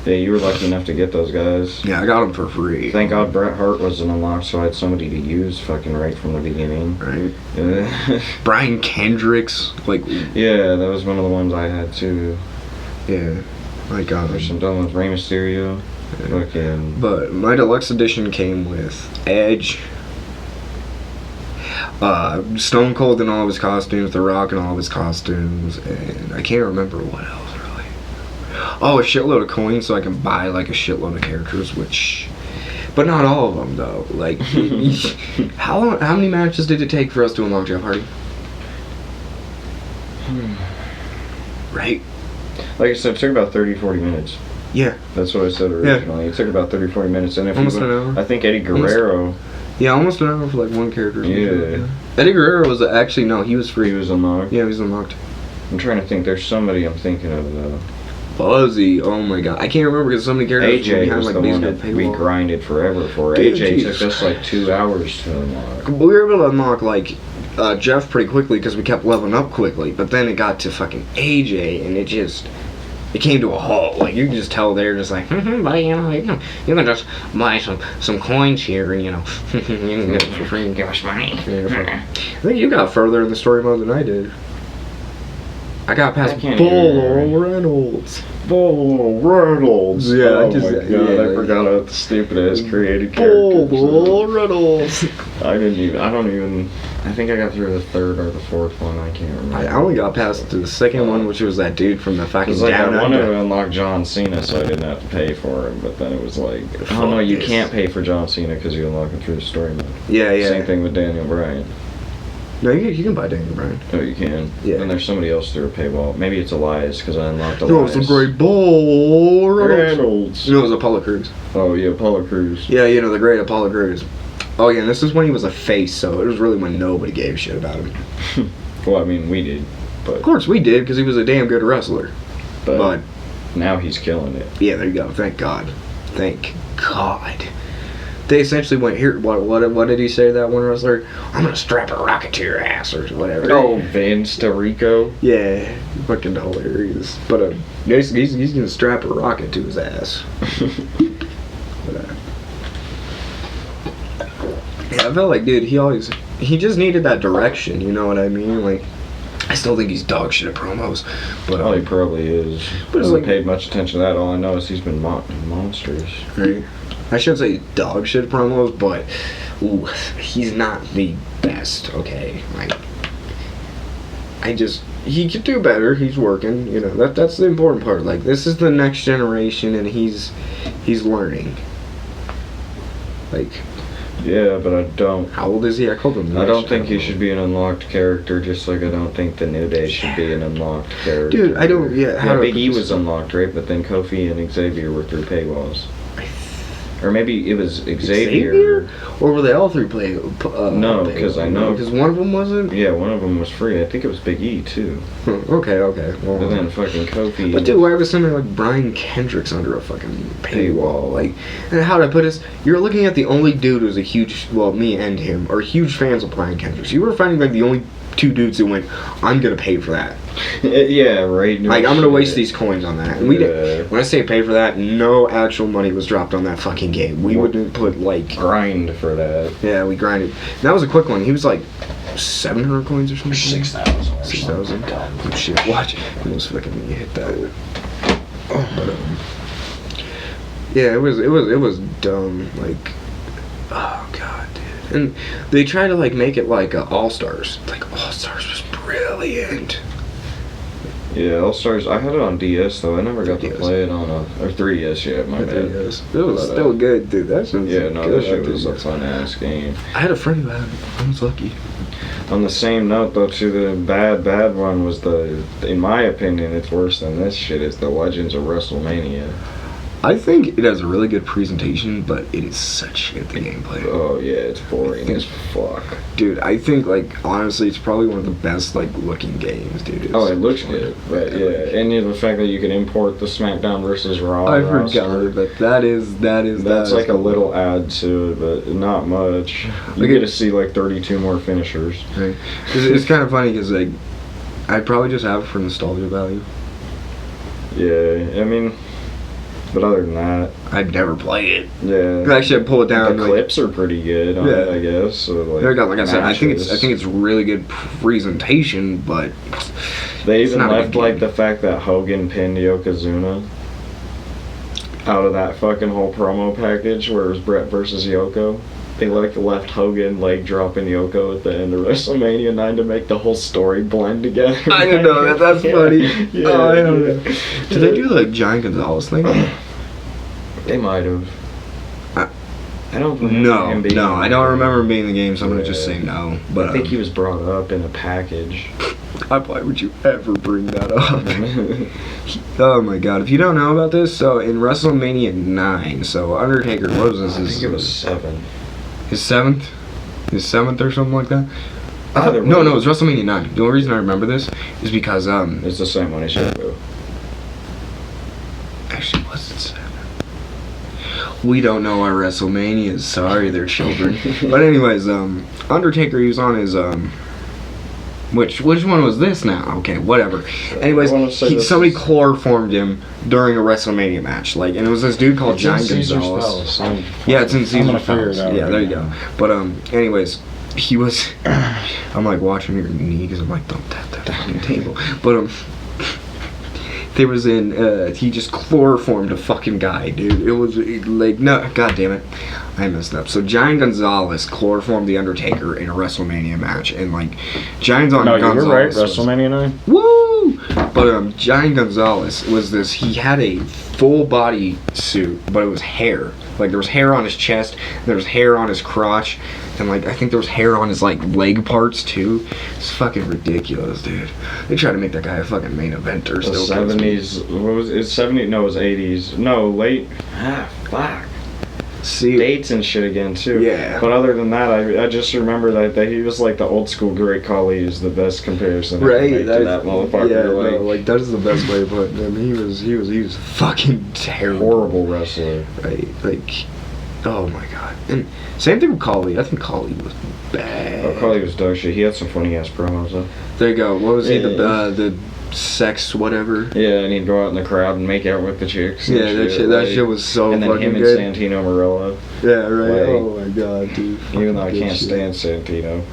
Yeah, you were lucky enough to get those guys. Yeah, I got them for free. Thank God Bret Hart wasn't unlocked, so I had somebody to use fucking right from the beginning. Right. Yeah. Brian Kendricks, like. Yeah, that was one of the ones I had too. Yeah, my God. There's some done with Rey Mysterio. Fucking. But my deluxe edition came with Edge, Stone Cold in all of his costumes, The Rock in all of his costumes, and I can't remember what else really. Oh, a shitload of coins so I can buy like a shitload of characters, but not all of them though. Like, how many matches did it take for us to unlock Jeff Hardy? Right? Like I said, it took about 30-40 minutes. Yeah. That's what I said originally. Yeah. It took about 30-40 minutes. And if almost an hour. I think Eddie Guerrero... Yeah, almost an hour for like one character. Yeah. Eddie Guerrero was actually... No, he was free. He was unlocked? Yeah, he was unlocked. I'm trying to think. There's somebody I'm thinking of, though. Fuzzy. Oh my God. I can't remember because so many characters AJ behind, was like, the one that we grinded forever for. Dude, AJ took us like 2 hours to unlock. But we were able to unlock, like... Jeff pretty quickly because we kept leveling up quickly. But then it got to fucking AJ and it came to a halt. Like, you can just tell they're just like, buddy, you can just buy some coins here and, you can get it for free and give us money. I think you got further in the story mode than I did. I got past Bull Reynolds. Bull Reynolds. Yeah, oh my God, I forgot about the stupid ass created characters. Bull Reynolds. I think I got through the third or the fourth one. I can't remember. I only got past the second one, which was that dude from the fucking Down Under. I wanted to unlock John Cena, so I didn't have to pay for him. But then it was like, oh no, you can't pay for John Cena because you unlock him through the story mode. Yeah. Same thing with Daniel Bryan. No, you can buy Daniel Bryan. Oh, you can? Yeah. And there's somebody else through a paywall. Maybe it's Elias, because I unlocked Elias. No, it's a great Bull Reynolds. No, it was Apollo Crews. Oh, yeah, Apollo Crews. Yeah, the great Apollo Crews. Oh, yeah, and this is when he was a face, so it was really when nobody gave a shit about him. Well, I mean, we did, but... Of course we did, because he was a damn good wrestler. But now he's killing it. Yeah, there you go. Thank God. Thank God. They essentially went, here, what did he say to that one wrestler? I'm going to strap a rocket to your ass, or whatever. Oh, Vince DeRico? Yeah, fucking hilarious. But he's going to strap a rocket to his ass. Yeah, I felt like, dude, he just needed that direction, you know what I mean? Like, I still think he's dog shit at promos. But he probably is. But I haven't paid much attention to that. All I know is he's been monsters. Right. I shouldn't say dog shit promos, but he's not the best, okay? Like, he could do better. He's working, that's the important part. Like, this is the next generation, and he's learning. Like... Yeah, but I don't... How old is he? I called him... I don't think he should be an unlocked character, just like I don't think the New Day should be an unlocked character. Dude, I don't... Yeah, Big E was unlocked, right? But then Kofi and Xavier were through paywalls. Or maybe it was Xavier? Or were they all three playing? No, because I know. Because one of them wasn't? Yeah, one of them was free. I think it was Big E, too. Okay. Well, and then fucking Kofi. But dude, why was something like Brian Kendrick's under a fucking paywall? Like, and how'd I put this? You're looking at the only dude who's a huge, well, me and him, are huge fans of Brian Kendrick. You were finding like the only two dudes who went, I'm gonna pay for that. Yeah, right. No like, I'm gonna shit. waste these coins on that. And we did. When I say pay for that, no actual money was dropped on that fucking game. We wouldn't put like grind for that. Yeah, we grinded. That was a quick one. He was like 700 coins or something. 6,000. 6,000. Oh shit! Watch. It was fucking me hit that. But yeah, it was dumb. Like, oh god, dude. And they try to like make it like All Stars. Like All Stars was brilliant. Yeah, All Stars. I had it on DS though. I never got to play it on or 3DS yet. My bad. 3DS. It was still good, dude. That shit was that shit was a fun ass game. I had a friend who had it. I was lucky. On the same note though, too, the bad one was in my opinion, it's worse than this shit. Is the Legends of WrestleMania. I think it has a really good presentation, but it is such shit, the gameplay. Oh yeah, it's boring as fuck. Dude, I think, like, honestly, it's probably one of the best, like, looking games, dude. It looks good, but yeah, and the fact that you can import the SmackDown versus Raw I forgot that. That's like a little add to it, but not much. You get to see, like, 32 more finishers. Right. It's kind of funny, because, like, I'd probably just have it for nostalgia value. Yeah, I mean... But other than that, I'd never play it. Yeah. Actually, I'd pull it down. The clips are pretty good on it, I guess. So, like I said, I think it's really good presentation, but they even left like the fact that Hogan pinned Yokozuna out of that fucking whole promo package where it was Brett versus Yoko. They like left Hogan leg dropping Yoko at the end of WrestleMania 9 to make the whole story blend together. I didn't know that. That's funny. Yeah, I don't know. Did they do the Giant Gonzalez thing? They might have. I don't remember him being I don't remember him being in the game, so I'm gonna just say no. But I think he was brought up in a package. Why would you ever bring that up? Oh my god! If you don't know about this, so in WrestleMania 9, so Undertaker, what was this? I think it was 7. His 7th? His 7th or something like that? No, it was WrestleMania 9. The only reason I remember this is because, it's the same one as Yoko. Actually, was it 7? We don't know our WrestleManias. Sorry, they're children. But anyways, Undertaker, he was on his, which one was this now? Okay, whatever. Anyways, somebody chloroformed him during a WrestleMania match, like, and it was this dude called Giant Gonzalez. Yeah, it's in Caesar's Palace. Yeah, there you go. But anyways, he was. I'm like watching your knee because I'm like, don't tap that fucking table. But there was he just chloroformed a fucking guy, dude. It was like, no, god damn it. I messed up. So Giant Gonzalez chloroformed the Undertaker in a WrestleMania match, and like Giant Gonzalez. No, you're right. WrestleMania 9. Woo! But Giant Gonzalez was this. He had a full body suit, but it was hair. Like there was hair on his chest, there was hair on his crotch, and like I think there was hair on his like leg parts too. It's fucking ridiculous, dude. They tried to make that guy a fucking main eventer. The 70s. What was it? 70s? No, it was 80s. No, late. Fuck. See, dates and shit again too. Yeah. But other than that, I just remember that he was like the old school Great Khali is the best comparison. Right. I can make to that motherfucker. Yeah. Like that is the best way to put it. I mean, he was fucking terrible. Horrible wrestler. Right. Like, oh my god. And same thing with Khali. I think Khali was bad. Oh, Khali was dog shit. He had some funny ass promos though. There you go. What was he? The sex whatever. Yeah, and he'd go out in the crowd and make out with the chicks. Yeah, that shit was so fucking good. And then him and Santino Marella. Yeah, right. Like, oh my god, dude. Even though I can't stand Santino.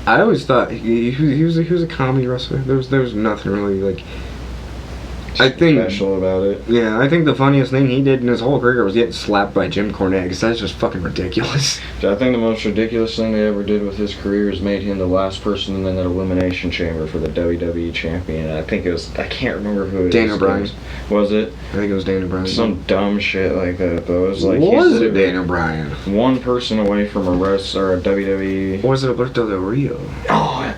I always thought he was a comedy wrestler. There was nothing really like. I think special about it. Yeah, I think the funniest thing he did in his whole career was getting slapped by Jim Cornette, because that's just fucking ridiculous. I think the most ridiculous thing they ever did with his career is made him the last person in that elimination chamber for the WWE champion. I think it was, I can't remember who it was. Daniel Bryan. Was it? I think it was Daniel Bryan. Some dumb shit like that, though. It was like, was it Daniel Bryan? One person away from a wrestler or a WWE. Or was it Alberto Del Rio? Oh,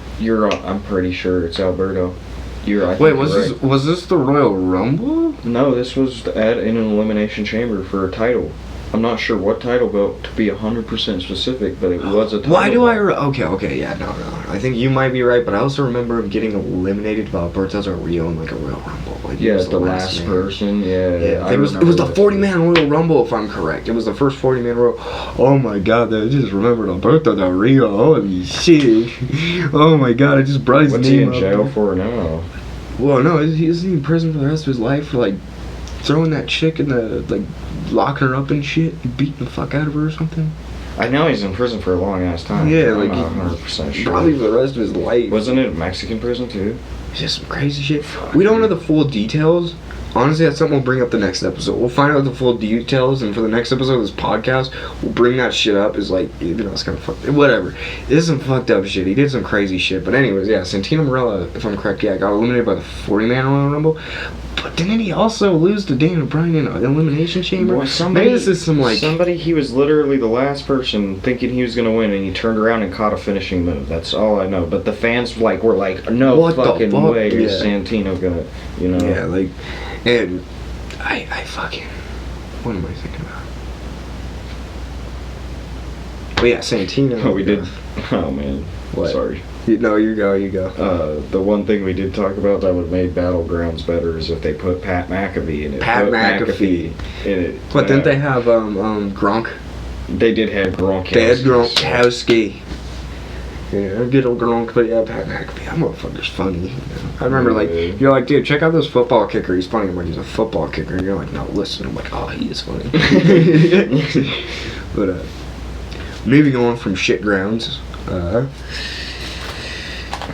I'm pretty sure it's Alberto. Wait, was this the Royal Rumble? No, this was in an elimination chamber for a title. I'm not sure what title belt to be 100% specific, but it was a title Why do I... belt. Okay, yeah, no. I think you might be right, but I also remember him getting eliminated by Alberto Del Rio in like a Royal Rumble. Like, he Yeah, was the last man. person. Yeah, it was the 40-man Royal Rumble, if I'm correct. It was the first 40-man Royal. Oh my God, I just remembered Alberto Del Rio. Holy shit! Oh my God, I just brought his What's name he in up. jail for now? Well, no, he was in prison for the rest of his life for like throwing that chick in the like locking her up and shit, and beating the fuck out of her or something. I know he's in prison for a long ass time. Yeah, I'm like not 100% sure. probably for the rest of his life. Wasn't it a Mexican prison too? Just some crazy shit. We don't know the full details. Honestly, that's something we'll bring up the next episode. We'll find out the full details, and for the next episode of this podcast, we'll bring that shit up. Is like, you know, it's kind of fucked. Whatever. This is some fucked up shit. He did some crazy shit. But anyways, yeah, Santino Marella, if I'm correct, yeah, got eliminated by the 40-man Royal Rumble. But didn't he also lose to Daniel Bryan in an elimination chamber? Boy, Maybe this is some like... Somebody, he was literally the last person thinking he was going to win, and he turned around and caught a finishing move. That's all I know. But the fans were like, no what fucking the fuck? way is Yeah. Santino going to, you know. Yeah, like... And... I fucking... What am I thinking about? But yeah, Santino... Oh, we did... Oh, man. What? Sorry. No, you go. The one thing we did talk about that would have made Battlegrounds better is if they put Pat McAfee in it. Pat Put McAfee in it. But didn't they have Gronk? They did have Gronkowski. They had Gronkowski. Yeah, good old Gronk, but yeah, Pat McAfee. That motherfucker's funny. You know? I remember, like, you're like, dude, check out this football kicker. He's funny. I'm like, he's a football kicker. And you're like, no, listen. I'm like, oh, he is funny. But, moving on from shit grounds,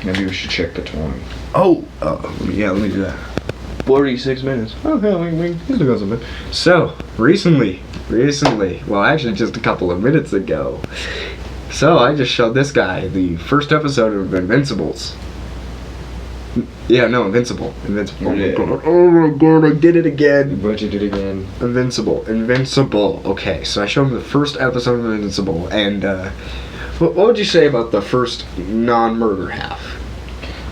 Maybe we should check the time. let me do that. 46 minutes. Oh, hell, we still got some minutes. So, recently, well, actually just a couple of minutes ago, so I just showed this guy the first episode of Invincibles. Yeah, no, Invincible. Oh my god, I did it again. But you did it again. Invincible. Okay, so I showed him the first episode of Invincible, and what would you say about the first non-murder half?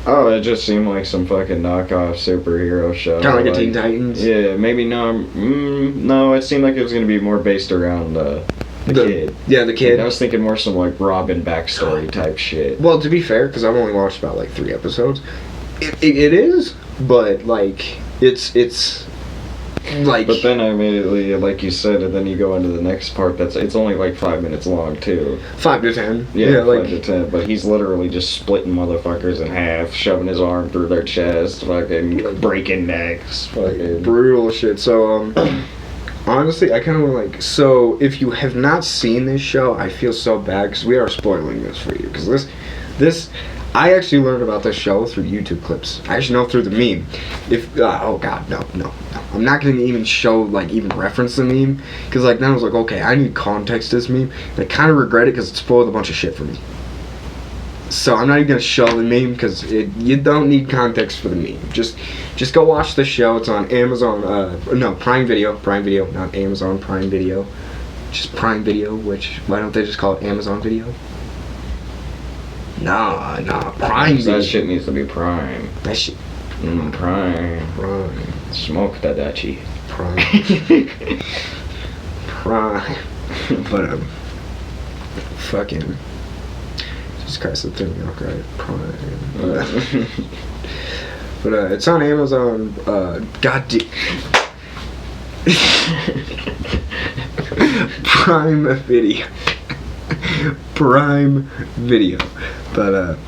Oh, it just seemed like some fucking knockoff superhero show. Kind of like a Teen Titans? Yeah, maybe no. No, it seemed like it was going to be more based around the kid. Yeah, the kid. I was thinking more some like Robin backstory type shit. Well, to be fair, because I've only watched about like 3 episodes, it is, but like it's like. But then I immediately, like you said, and then you go into the next part. It's only like 5 minutes long too. 5 to 10. Yeah, like 5 to 10. But he's literally just splitting motherfuckers in half, shoving his arm through their chest, fucking breaking necks, fucking brutal shit. So honestly, I kind of like. So if you have not seen this show, I feel so bad because we are spoiling this for you because this. I actually learned about this show through YouTube clips. I actually know through the meme. Oh god, no. I'm not gonna even show, like, even reference the meme. Because, like, then I was like, okay, I need context to this meme. And I kind of regret it because it spoiled a bunch of shit for me. So I'm not even gonna show the meme because you don't need context for the meme. Just go watch the show. It's on Amazon, Prime Video, not Amazon Prime Video. Just Prime Video, why don't they just call it Amazon Video? Nah, Prime Video. That shit needs to be Prime. That shit. Prime. Smoke that Dutchie. Prime. But, fucking. Jesus Christ, that threw me off, right? Prime. But, it's on Amazon, Prime Video. Prime Video. But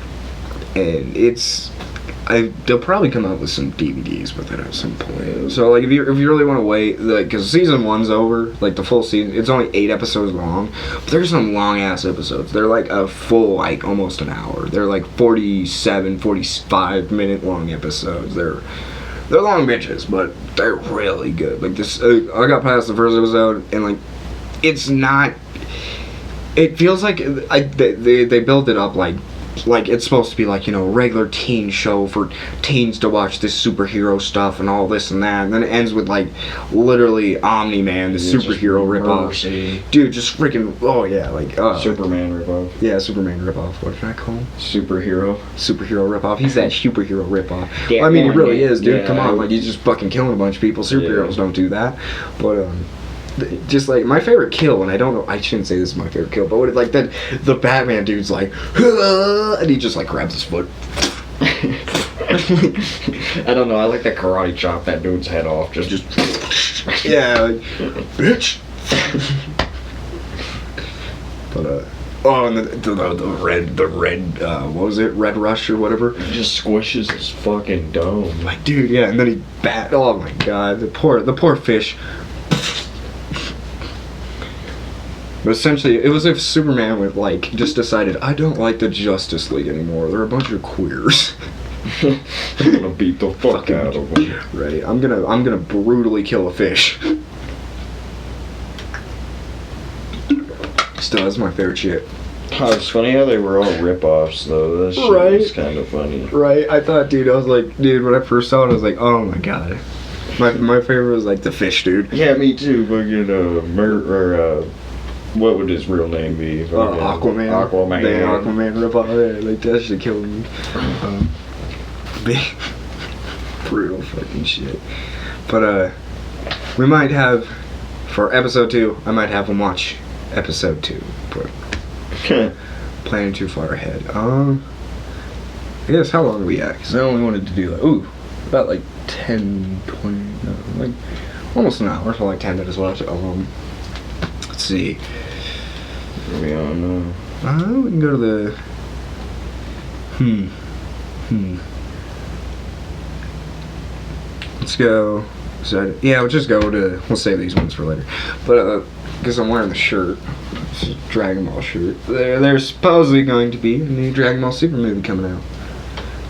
and they'll probably come out with some DVDs with it at some point. So like if you really want to wait, like, because season 1's over, like the full season, it's only 8 episodes long. But there's some long ass episodes. They're like a full, like, almost an hour. They're like 45 minute long episodes. They're long bitches, but they're really good. Like this, I got past the first episode and like it's not. It feels like they build it up like it's supposed to be like, you know, a regular teen show for teens to watch this superhero stuff and all this and that, and then it ends with like literally Omni-Man, the superhero ripoff. Dude, just freaking Superman ripoff. Yeah, Superman ripoff. What did I call him? Superhero ripoff. He's that superhero ripoff. Well, I mean, he really is, dude. Yeah. Come on, like he's just fucking killing a bunch of people. Superheroes don't do that, but just like my favorite kill, and I don't know, I shouldn't say this is my favorite kill, but what like then the Batman dude's like, and he just like grabs his foot. I don't know. I like that karate chop that dude's head off. Just yeah, like, bitch. But oh, and the red what was it? Red Rush or whatever. He just squishes his fucking dome. Like, dude, yeah, and then he oh my god, the poor fish. But essentially, it was if Superman would like just decided, I don't like the Justice League anymore. They're a bunch of queers. I'm gonna beat the fuck out of them. Right, I'm gonna brutally kill a fish. Still, that's my favorite shit. Oh, it's funny how they were all rip-offs, though. That shit was kind of funny. Right, I thought, dude, I was like, dude, when I first saw it, I was like, oh my god. My favorite was like the fish dude. Yeah, me too. Fucking what would his real name be? Aquaman. Aquaman. The Aquaman rip-off. Yeah, like that shit killed me. Big, brutal fucking shit. But we might have for episode 2. I might have him watch episode 2, but planning too far ahead. I guess how long are we at? Because I only wanted to do like about like 10, 20, no, like almost an hour, so like 10 minutes left. Let's see. We all know. We can go to the. Let's go. So, yeah, we'll just go to. We'll save these ones for later. But because I'm wearing the shirt, it's a Dragon Ball shirt. There's supposedly going to be a new Dragon Ball Super movie coming out.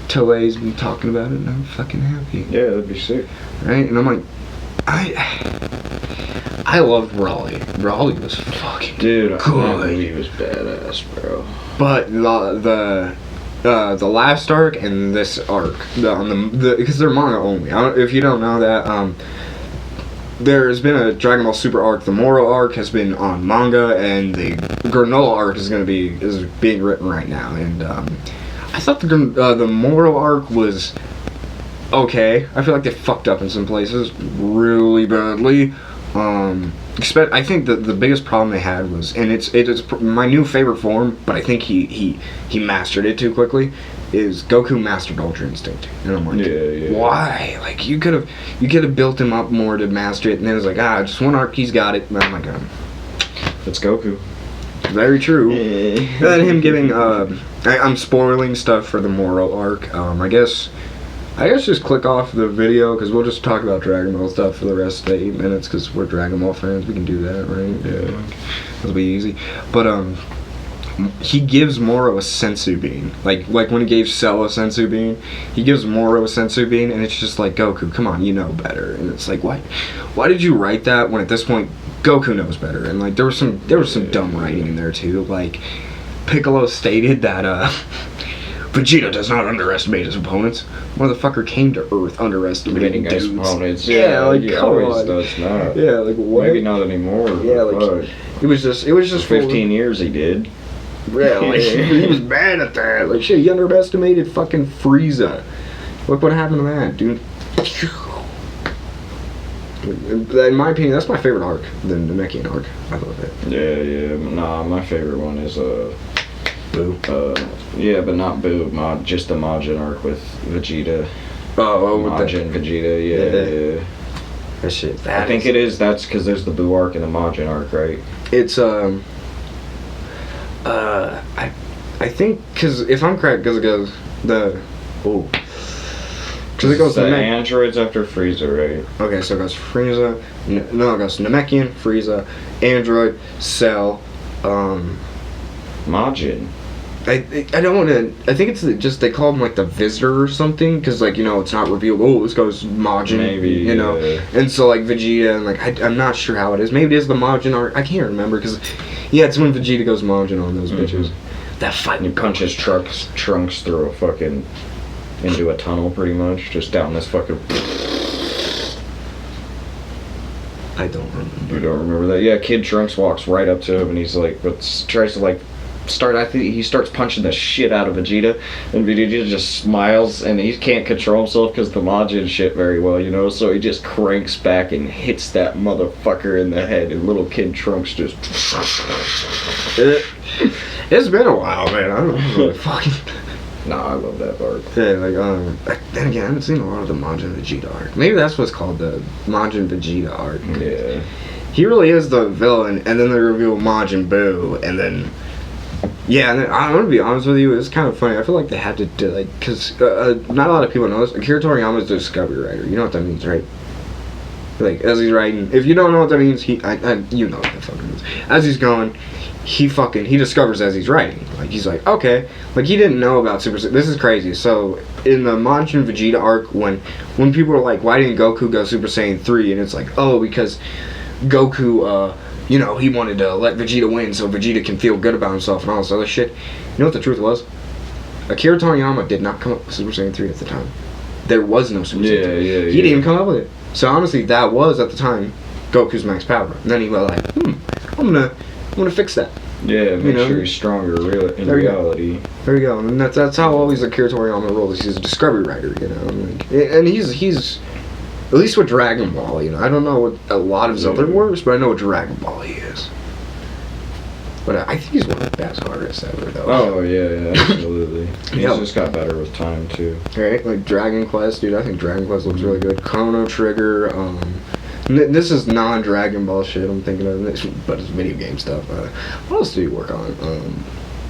Toei's been talking about it, and I'm fucking happy. Yeah, that'd be sick. Right, and I'm like, I loved Raleigh. Raleigh was fucking dude. good. He was badass, bro. But the last arc and this arc, because they're manga only. If you don't know that, there's been a Dragon Ball Super arc. The Moro arc has been on manga, and the Granola arc is being written right now. And I thought the Moro arc was okay. I feel like they fucked up in some places really badly. I think that the biggest problem they had was, and it's my new favorite form, but I think he mastered it too quickly, is Goku mastered Ultra Instinct. And I'm like, yeah. Why? Like you could have built him up more to master it, and then it was like, just one arc, he's got it. And I'm like, it's Goku. Very true. Yeah. And then him giving I'm spoiling stuff for the Moro arc. I guess just click off the video, because we'll just talk about Dragon Ball stuff for the rest of the 8 minutes, because we're Dragon Ball fans. We can do that, right? Yeah. That'll be easy. But he gives Moro a sensu bean. Like when he gave Cell a sensu bean, he gives Moro a sensu bean, and it's just like, Goku, come on, you know better. And it's like, why did you write that when at this point Goku knows better? And like there was some dumb writing in there too. Like Piccolo stated that Vegeta does not underestimate his opponents. Motherfucker came to Earth underestimating dudes. Opponents. Yeah, like he come always on. does not. Yeah, like what? Maybe not anymore. Yeah, like it was just for 15 years he did. Yeah, like he was bad at that. Like shit, he underestimated fucking Frieza. Look what happened to that, dude. In my opinion, that's my favorite arc, the Namekian arc. I love it. Yeah. Nah, my favorite one is Boo. Yeah, but not Boo. Just the Majin arc with Vegeta. Majin, Vegeta. Yeah. That shit. I think it is. That's because there's the Boo arc and the Majin arc, right? It's I think, because if I'm correct, because it goes the because it goes the androids after Frieza, right? Okay, so it goes Frieza. It goes Namekian, Frieza, Android, Cell, Majin. I don't want to. I think it's just they call him like the Visitor or something, because like it's not revealed. Oh, this goes Majin, maybe And so like Vegeta and like I'm not sure how it is. Maybe it is the Majin arc. I can't remember because it's when Vegeta goes Majin on those bitches. That fight. And he punches trunks through a fucking into a tunnel, pretty much, just down this fucking. I don't remember. You don't remember that? Yeah, Kid Trunks walks right up to him and he's like, tries to like I think he starts punching the shit out of Vegeta, and Vegeta just smiles, and he can't control himself because the Majin shit very well, you know. So he just cranks back and hits that motherfucker in the head, and little kid Trunks just. It's been a while, man. I don't really fucking. Nah, I love that arc. Yeah, then again, I haven't seen a lot of the Majin Vegeta arc. Maybe that's what's called the Majin Vegeta arc. Yeah. He really is the villain, and then they reveal Majin Buu, and then. Yeah, and then, I'm gonna be honest with you, it's kind of funny. I feel like they had to do, like, because not a lot of people know this. Akira Toriyama is the discovery writer. You know what that means, right? Like, as he's writing, if you don't know what that means, you know what that fucking means. As he's going, he discovers as he's writing. Like, he's like, okay. Like, he didn't know about Super Saiyan. This is crazy. So, in the Majin Vegeta arc, when people are like, why didn't Goku go Super Saiyan 3? And it's like, oh, because Goku, you know, he wanted to let Vegeta win so Vegeta can feel good about himself and all this other shit. You know what the truth was? Akira Toriyama did not come up with Super Saiyan 3 at the time. There was no Super Saiyan 3. He didn't even come up with it. So honestly, that was, at the time, Goku's max power. And then he was like, I'm gonna fix that. Yeah, make sure he's stronger in reality. There you go. And that's how always Akira Toriyama rolls. He's a discovery writer, you know. And he's at least with Dragon Ball, you know. I don't know what a lot of his other works, but I know what Dragon Ball he is. But I think he's one of the best artists ever, though. Oh, yeah, absolutely. He's just got better with time, too. Right? Like Dragon Quest, dude. I think Dragon Quest looks really good. Chrono Trigger, this is non-Dragon Ball shit I'm thinking of, but it's video game stuff. What else do you work on?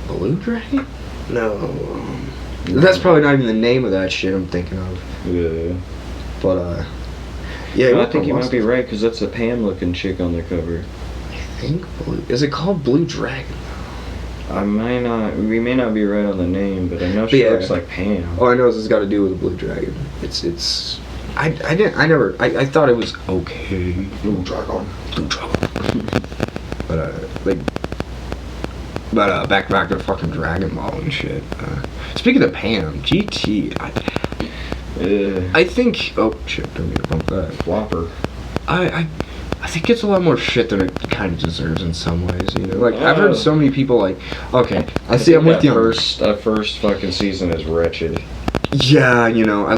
Blue Dragon? No. That's probably not even the name of that shit I'm thinking of. Yeah. But, yeah. I think you might be right, because that's a Pam-looking chick on the cover. I think Blue... Is it called Blue Dragon? We may not be right on the name, but I know she looks like Pam. All I know is it's got to do with the Blue Dragon. I thought it was okay. Blue Dragon. But back to fucking Dragon Ball and shit. Speaking of Pam, GT, I think, oh shit, don't need to bump that. Flopper. I think it's a lot more shit than it kind of deserves in some ways, you know? Like, I've heard so many people like, okay, I'm with you. That first fucking season is wretched. Yeah, you know, I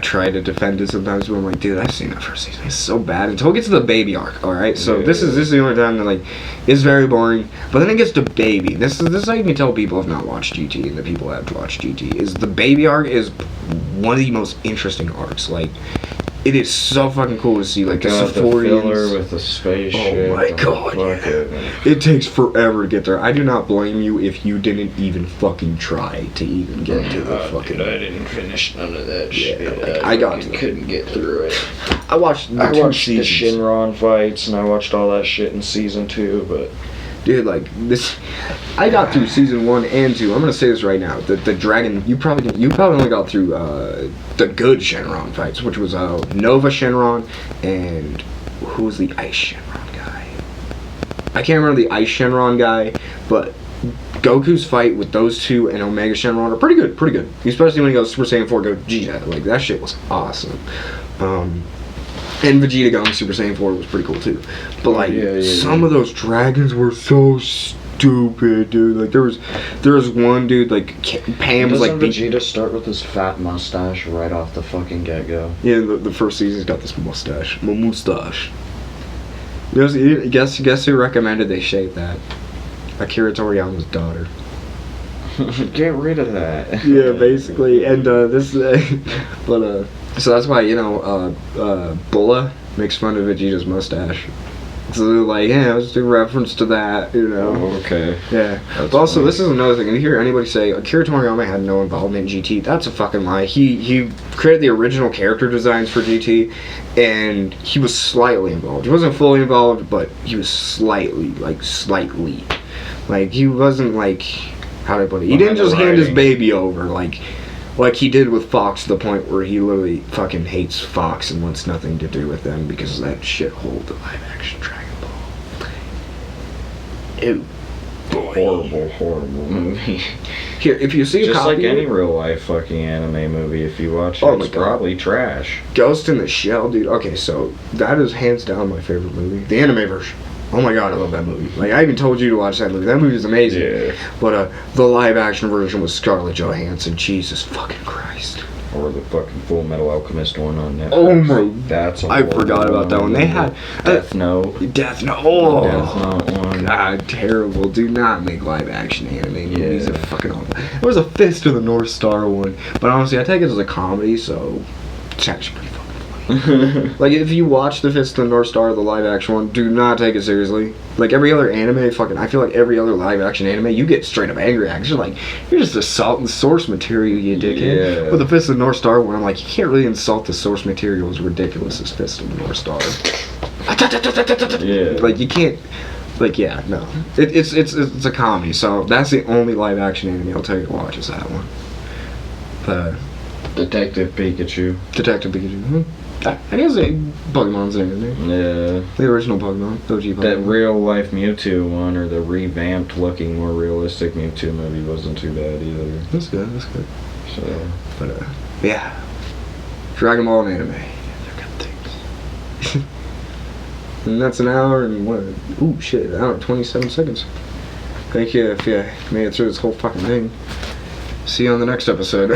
try to defend it sometimes, but I'm like, dude, I've seen that first season. It's so bad until it gets to the baby arc, alright? So this is the only time that, like, it's very boring. But then it gets to baby. This is how you can tell people have not watched GT and the people that have watched GT. Is the baby arc is one of the most interesting arcs. Like, it is so fucking cool to see, like, the filler with the spaceship. Oh my god, it takes forever to get there. I do not blame you if you didn't even fucking try to even get to the fucking... Dude, I didn't finish none of that shit. Like, I couldn't get through it. I watched the Shinron fights, and I watched all that shit in season 2, but... Dude, like, this... I got through season 1 and 2. I'm gonna say this right now. The dragon... You probably only got through, the good Shenron fights, which was, Nova Shenron, and... Who was the Ice Shenron guy? I can't remember the Ice Shenron guy, but... Goku's fight with those two and Omega Shenron are pretty good. Especially when he goes Super Saiyan 4, go Vegeta. Like, that shit was awesome. And Vegeta going Super Saiyan 4 was pretty cool too. But like, some of those dragons were so stupid, dude. Like, there was one dude, like, Pam was like... Doesn't Vegeta start with his fat mustache right off the fucking get-go? Yeah, the first season's got this mustache. Guess who recommended they shave that? Akira Toriyama's daughter. Get rid of that. Yeah, basically. And so that's why, you know, Bulla makes fun of Vegeta's mustache. So they're like, yeah, let's do reference to that, you know. Oh, okay. Yeah. But also, funny. This is another thing. If you hear anybody say Akira Toriyama had no involvement in GT, that's a fucking lie. He created the original character designs for GT, and he was slightly involved. He wasn't fully involved, but he was slightly. Like, he wasn't like, how do I put it? He didn't just hand his baby over, like he did with Fox, to the point where he literally fucking hates Fox and wants nothing to do with them because of that shithole, the live-action Dragon Ball. Ew. Boy. Horrible movie. Here, if you see a just copy, like any real-life fucking anime movie, if you watch it, it's probably trash. Ghost in the Shell, dude. Okay, so that is hands down my favorite movie. The anime version. Oh my god, I love that movie. Like, I even told you to watch that movie. That movie is amazing. Yeah. But the live action version was Scarlett Johansson. Jesus fucking Christ. Or the fucking Full Metal Alchemist one on Netflix. Oh my. That's a I forgot about that one. They had Death Note. Death Note. Oh, Death Note one. God, terrible. Do not make live action anime movies. They're fucking awful. There was a Fist of the North Star one, but honestly, I take it as a comedy, so it's actually pretty fucking funny. Like, if you watch the Fist of the North Star, the live action one, do not take it seriously. Like every other anime, I feel like every other live action anime, you get straight up angry actors. You're like, you're just assaulting source material, you dickhead. Yeah. With the Fist of the North Star one, I'm like, you can't really insult the source material as ridiculous as Fist of the North Star. Yeah. Like, you can't. Like, yeah, no. It's a comedy, so that's the only live action anime I'll tell you to watch is that one. But Detective Pikachu. Detective Pikachu. I guess Pokemon's an anime. Yeah. The original Pokemon, OG Pokemon. That real life Mewtwo one, or the revamped looking, more realistic Mewtwo movie wasn't too bad either. That's good, that's good. So. But, yeah. Dragon Ball and anime. They're good things. And that's an hour and what? Ooh, shit, an hour and 27 seconds. Thank you if you made it through this whole fucking thing. See you on the next episode.